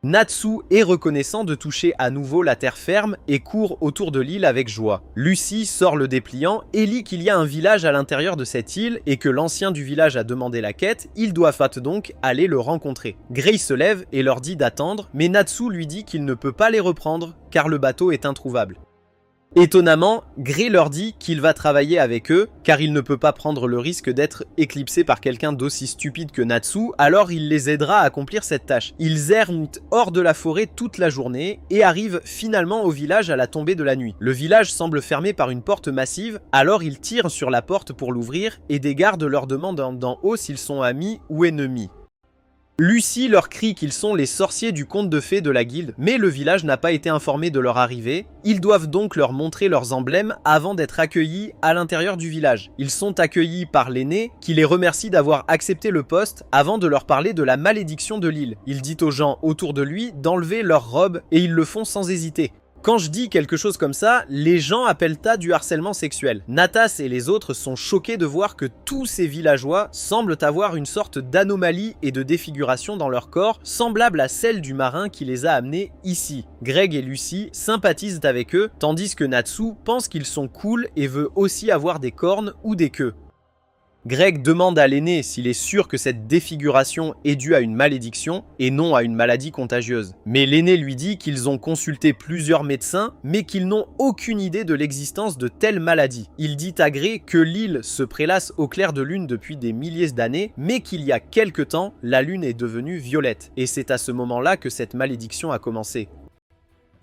Natsu est reconnaissant de toucher à nouveau la terre ferme et court autour de l'île avec joie. Lucy sort le dépliant et lit qu'il y a un village à l'intérieur de cette île et que l'ancien du village a demandé la quête, ils doivent donc aller le rencontrer. Gray se lève et leur dit d'attendre, mais Natsu lui dit qu'il ne peut pas les reprendre car le bateau est introuvable. Étonnamment, Gray leur dit qu'il va travailler avec eux, car il ne peut pas prendre le risque d'être éclipsé par quelqu'un d'aussi stupide que Natsu, alors il les aidera à accomplir cette tâche. Ils errent hors de la forêt toute la journée et arrivent finalement au village à la tombée de la nuit. Le village semble fermé par une porte massive, alors ils tirent sur la porte pour l'ouvrir et des gardes leur demandent d'en haut s'ils sont amis ou ennemis. Lucy leur crie qu'ils sont les sorciers du conte de fées de la guilde, mais le village n'a pas été informé de leur arrivée. Ils doivent donc leur montrer leurs emblèmes avant d'être accueillis à l'intérieur du village. Ils sont accueillis par l'aîné qui les remercie d'avoir accepté le poste avant de leur parler de la malédiction de l'île. Il dit aux gens autour de lui d'enlever leurs robes et ils le font sans hésiter. Quand je dis quelque chose comme ça, les gens appellent ça du harcèlement sexuel. Natas et les autres sont choqués de voir que tous ces villageois semblent avoir une sorte d'anomalie et de défiguration dans leur corps, semblable à celle du marin qui les a amenés ici. Greg et Lucy sympathisent avec eux, tandis que Natsu pense qu'ils sont cool et veut aussi avoir des cornes ou des queues. Greg demande à l'aîné s'il est sûr que cette défiguration est due à une malédiction et non à une maladie contagieuse. Mais l'aîné lui dit qu'ils ont consulté plusieurs médecins, mais qu'ils n'ont aucune idée de l'existence de telle maladie. Il dit à Greg que l'île se prélasse au clair de lune depuis des milliers d'années, mais qu'il y a quelque temps, la lune est devenue violette. Et c'est à ce moment-là que cette malédiction a commencé.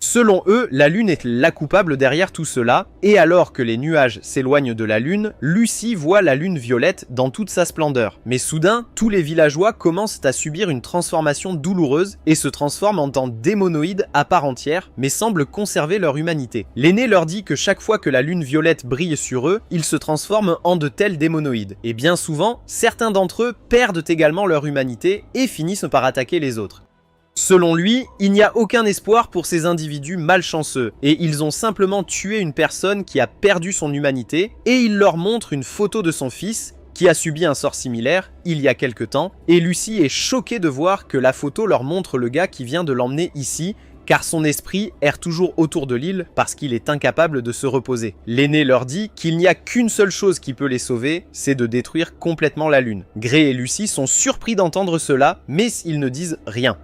Selon eux, la lune est la coupable derrière tout cela, et alors que les nuages s'éloignent de la lune, Lucy voit la lune violette dans toute sa splendeur. Mais soudain, tous les villageois commencent à subir une transformation douloureuse et se transforment en tant démonoïdes à part entière, mais semblent conserver leur humanité. L'aîné leur dit que chaque fois que la lune violette brille sur eux, ils se transforment en de tels démonoïdes. Et bien souvent, certains d'entre eux perdent également leur humanité et finissent par attaquer les autres. Selon lui, il n'y a aucun espoir pour ces individus malchanceux, et ils ont simplement tué une personne qui a perdu son humanité, et il leur montre une photo de son fils, qui a subi un sort similaire, il y a quelque temps, et Lucy est choquée de voir que la photo leur montre le gars qui vient de l'emmener ici, car son esprit erre toujours autour de l'île parce qu'il est incapable de se reposer. L'aîné leur dit qu'il n'y a qu'une seule chose qui peut les sauver, c'est de détruire complètement la lune. Gray et Lucy sont surpris d'entendre cela, mais ils ne disent rien.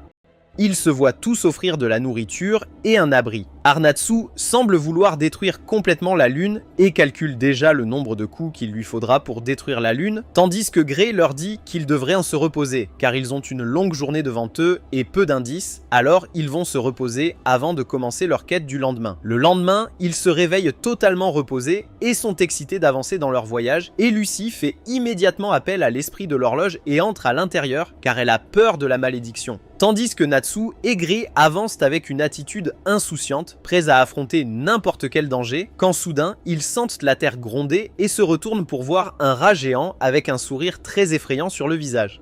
Ils se voient tous offrir de la nourriture et un abri. Arnatsu semble vouloir détruire complètement la lune et calcule déjà le nombre de coups qu'il lui faudra pour détruire la lune, tandis que Gray leur dit qu'ils devraient en se reposer, car ils ont une longue journée devant eux et peu d'indices, alors ils vont se reposer avant de commencer leur quête du lendemain. Le lendemain, ils se réveillent totalement reposés et sont excités d'avancer dans leur voyage, et Lucy fait immédiatement appel à l'esprit de l'horloge et entre à l'intérieur, car elle a peur de la malédiction. Tandis que Natsu et Gray avancent avec une attitude insouciante, prêts à affronter n'importe quel danger, quand soudain, ils sentent la terre gronder et se retournent pour voir un rat géant avec un sourire très effrayant sur le visage.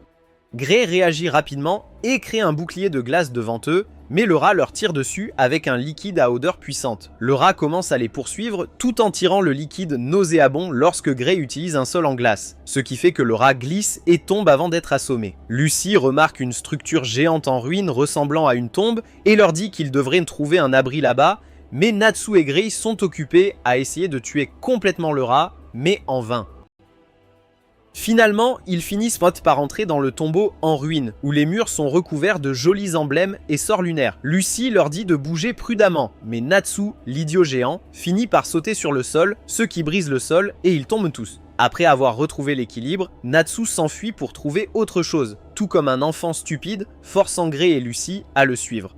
Gray réagit rapidement et crée un bouclier de glace devant eux, mais le rat leur tire dessus avec un liquide à odeur puissante. Le rat commence à les poursuivre tout en tirant le liquide nauséabond lorsque Gray utilise un sol en glace, ce qui fait que le rat glisse et tombe avant d'être assommé. Lucy remarque une structure géante en ruine ressemblant à une tombe et leur dit qu'ils devraient trouver un abri là-bas, mais Natsu et Gray sont occupés à essayer de tuer complètement le rat, mais en vain. Finalement, ils finissent par entrer dans le tombeau en ruine, où les murs sont recouverts de jolis emblèmes et sorts lunaires. Lucy leur dit de bouger prudemment, mais Natsu, l'idiot géant, finit par sauter sur le sol, ce qui brise le sol et ils tombent tous. Après avoir retrouvé l'équilibre, Natsu s'enfuit pour trouver autre chose, tout comme un enfant stupide, forçant Gray et Lucy à le suivre.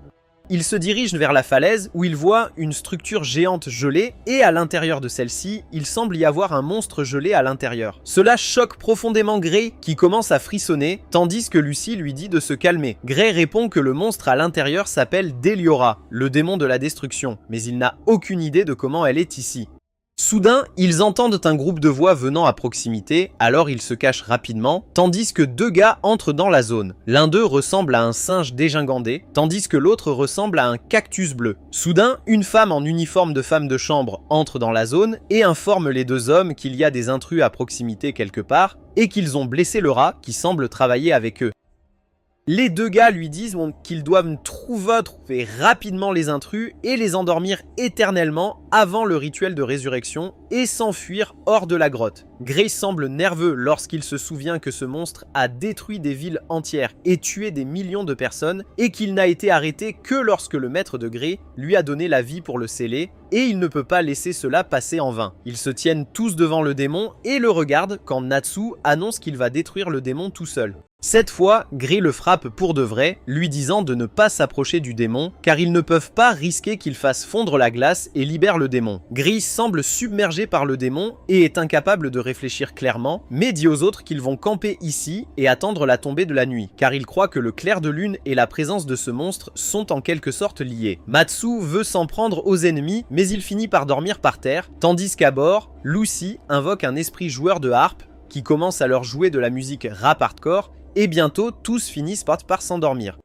Il se dirige vers la falaise où il voit une structure géante gelée et à l'intérieur de celle-ci, il semble y avoir un monstre gelé à l'intérieur. Cela choque profondément Gray qui commence à frissonner tandis que Lucy lui dit de se calmer. Gray répond que le monstre à l'intérieur s'appelle Deliora, le démon de la destruction, mais il n'a aucune idée de comment elle est ici. Soudain, ils entendent un groupe de voix venant à proximité, alors ils se cachent rapidement, tandis que deux gars entrent dans la zone. L'un d'eux ressemble à un singe dégingandé, tandis que l'autre ressemble à un cactus bleu. Soudain, une femme en uniforme de femme de chambre entre dans la zone et informe les deux hommes qu'il y a des intrus à proximité quelque part, et qu'ils ont blessé le rat qui semble travailler avec eux. Les deux gars lui disent qu'ils doivent trouver rapidement les intrus et les endormir éternellement avant le rituel de résurrection et s'enfuir hors de la grotte. Gray semble nerveux lorsqu'il se souvient que ce monstre a détruit des villes entières et tué des millions de personnes et qu'il n'a été arrêté que lorsque le maître de Gray lui a donné la vie pour le sceller et il ne peut pas laisser cela passer en vain. Ils se tiennent tous devant le démon et le regardent quand Natsu annonce qu'il va détruire le démon tout seul. Cette fois, Gray le frappe pour de vrai, lui disant de ne pas s'approcher du démon, car ils ne peuvent pas risquer qu'il fasse fondre la glace et libère le démon. Gray semble submergé par le démon et est incapable de réfléchir clairement, mais dit aux autres qu'ils vont camper ici et attendre la tombée de la nuit, car il croit que le clair de lune et la présence de ce monstre sont en quelque sorte liés. Matsu veut s'en prendre aux ennemis, mais il finit par dormir par terre, tandis qu'à bord, Lucy invoque un esprit joueur de harpe qui commence à leur jouer de la musique rap hardcore, et bientôt tous finissent par s'endormir.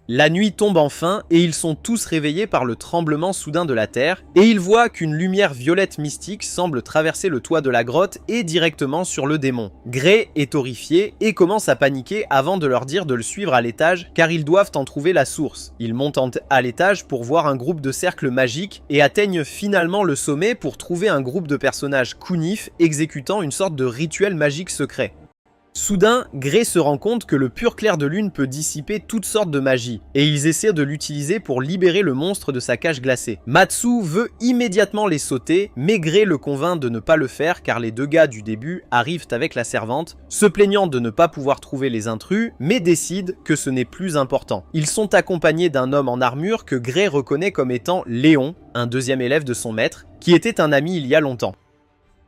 La nuit tombe enfin et ils sont tous réveillés par le tremblement soudain de la terre et ils voient qu'une lumière violette mystique semble traverser le toit de la grotte et directement sur le démon. Gray est horrifié et commence à paniquer avant de leur dire de le suivre à l'étage car ils doivent en trouver la source. Ils montent à l'étage pour voir un groupe de cercles magiques et atteignent finalement le sommet pour trouver un groupe de personnages Kunif exécutant une sorte de rituel magique secret. Soudain, Gray se rend compte que le pur clair de lune peut dissiper toutes sortes de magie, et ils essaient de l'utiliser pour libérer le monstre de sa cage glacée. Matsu veut immédiatement les sauter, mais Gray le convainc de ne pas le faire car les deux gars du début arrivent avec la servante, se plaignant de ne pas pouvoir trouver les intrus, mais décident que ce n'est plus important. Ils sont accompagnés d'un homme en armure que Gray reconnaît comme étant Léon, un deuxième élève de son maître, qui était un ami il y a longtemps.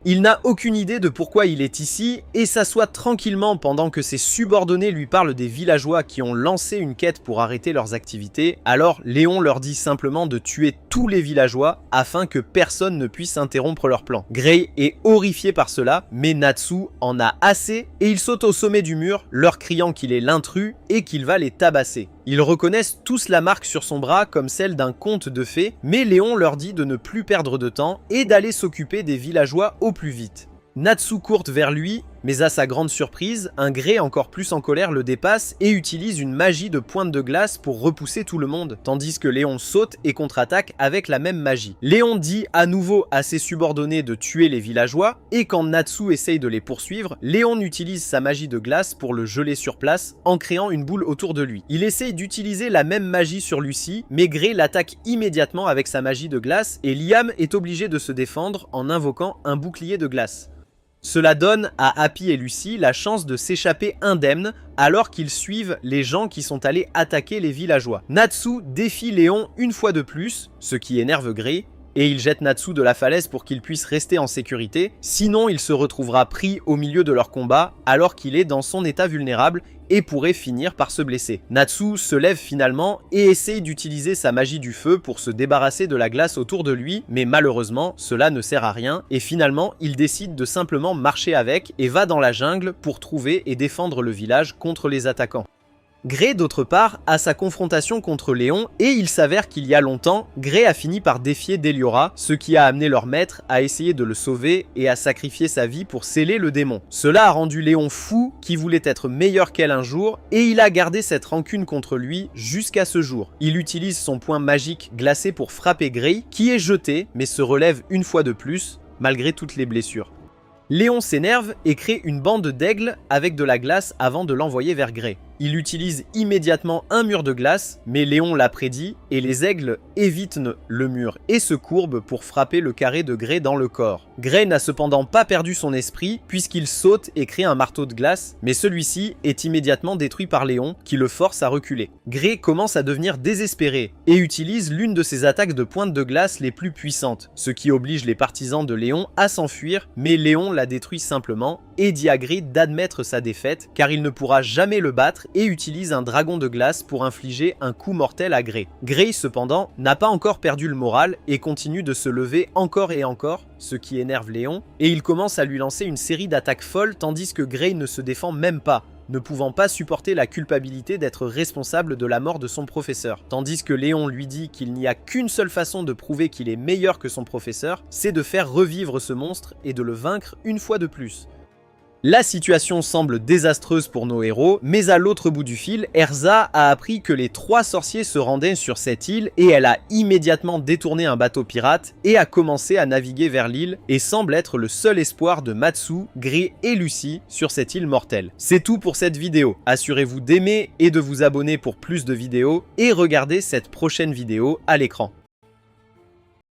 Il n'a aucune idée de pourquoi il est ici et s'assoit tranquillement pendant que ses subordonnés lui parlent des villageois qui ont lancé une quête pour arrêter leurs activités. Alors Léon leur dit simplement de tuer tous les villageois afin que personne ne puisse interrompre leur plan. Gray est horrifié par cela, mais Natsu en a assez et il saute au sommet du mur, leur criant qu'il est l'intrus et qu'il va les tabasser. Ils reconnaissent tous la marque sur son bras comme celle d'un conte de fées, mais Léon leur dit de ne plus perdre de temps et d'aller s'occuper des villageois au plus vite. Natsu court vers lui, mais à sa grande surprise, un Gray encore plus en colère le dépasse et utilise une magie de pointe de glace pour repousser tout le monde, tandis que Léon saute et contre-attaque avec la même magie. Léon dit à nouveau à ses subordonnés de tuer les villageois, et quand Natsu essaye de les poursuivre, Léon utilise sa magie de glace pour le geler sur place en créant une boule autour de lui. Il essaye d'utiliser la même magie sur Lucy, mais Gray l'attaque immédiatement avec sa magie de glace et Liam est obligé de se défendre en invoquant un bouclier de glace. Cela donne à Happy et Lucy la chance de s'échapper indemnes alors qu'ils suivent les gens qui sont allés attaquer les villageois. Natsu défie Léon une fois de plus, ce qui énerve Gray, et il jette Natsu de la falaise pour qu'il puisse rester en sécurité, sinon il se retrouvera pris au milieu de leur combat alors qu'il est dans son état vulnérable et pourrait finir par se blesser. Natsu se lève finalement et essaye d'utiliser sa magie du feu pour se débarrasser de la glace autour de lui, mais malheureusement cela ne sert à rien et finalement il décide de simplement marcher avec et va dans la jungle pour trouver et défendre le village contre les attaquants. Gray, d'autre part, a sa confrontation contre Léon et il s'avère qu'il y a longtemps, Gray a fini par défier Deliora, ce qui a amené leur maître à essayer de le sauver et à sacrifier sa vie pour sceller le démon. Cela a rendu Léon fou, qui voulait être meilleur qu'elle un jour, et il a gardé cette rancune contre lui jusqu'à ce jour. Il utilise son poing magique glacé pour frapper Gray, qui est jeté mais se relève une fois de plus, malgré toutes les blessures. Léon s'énerve et crée une bande d'aigles avec de la glace avant de l'envoyer vers Gray. Il utilise immédiatement un mur de glace, mais Léon l'a prédit et les aigles évitent le mur et se courbent pour frapper le carré de Gray dans le corps. Gray n'a cependant pas perdu son esprit puisqu'il saute et crée un marteau de glace, mais celui-ci est immédiatement détruit par Léon qui le force à reculer. Gray commence à devenir désespéré et utilise l'une de ses attaques de pointe de glace les plus puissantes, ce qui oblige les partisans de Léon à s'enfuir, mais Léon la détruit simplement et dit à Gray d'admettre sa défaite car il ne pourra jamais le battre et utilise un dragon de glace pour infliger un coup mortel à Gray. Gray cependant n'a pas encore perdu le moral et continue de se lever encore et encore, ce qui énerve Léon, et il commence à lui lancer une série d'attaques folles tandis que Gray ne se défend même pas, ne pouvant pas supporter la culpabilité d'être responsable de la mort de son professeur. Tandis que Léon lui dit qu'il n'y a qu'une seule façon de prouver qu'il est meilleur que son professeur, c'est de faire revivre ce monstre et de le vaincre une fois de plus. La situation semble désastreuse pour nos héros, mais à l'autre bout du fil, Erza a appris que les 3 sorciers se rendaient sur cette île et elle a immédiatement détourné un bateau pirate et a commencé à naviguer vers l'île et semble être le seul espoir de Matsu, Gray et Lucy sur cette île mortelle. C'est tout pour cette vidéo. Assurez-vous d'aimer et de vous abonner pour plus de vidéos et regardez cette prochaine vidéo à l'écran.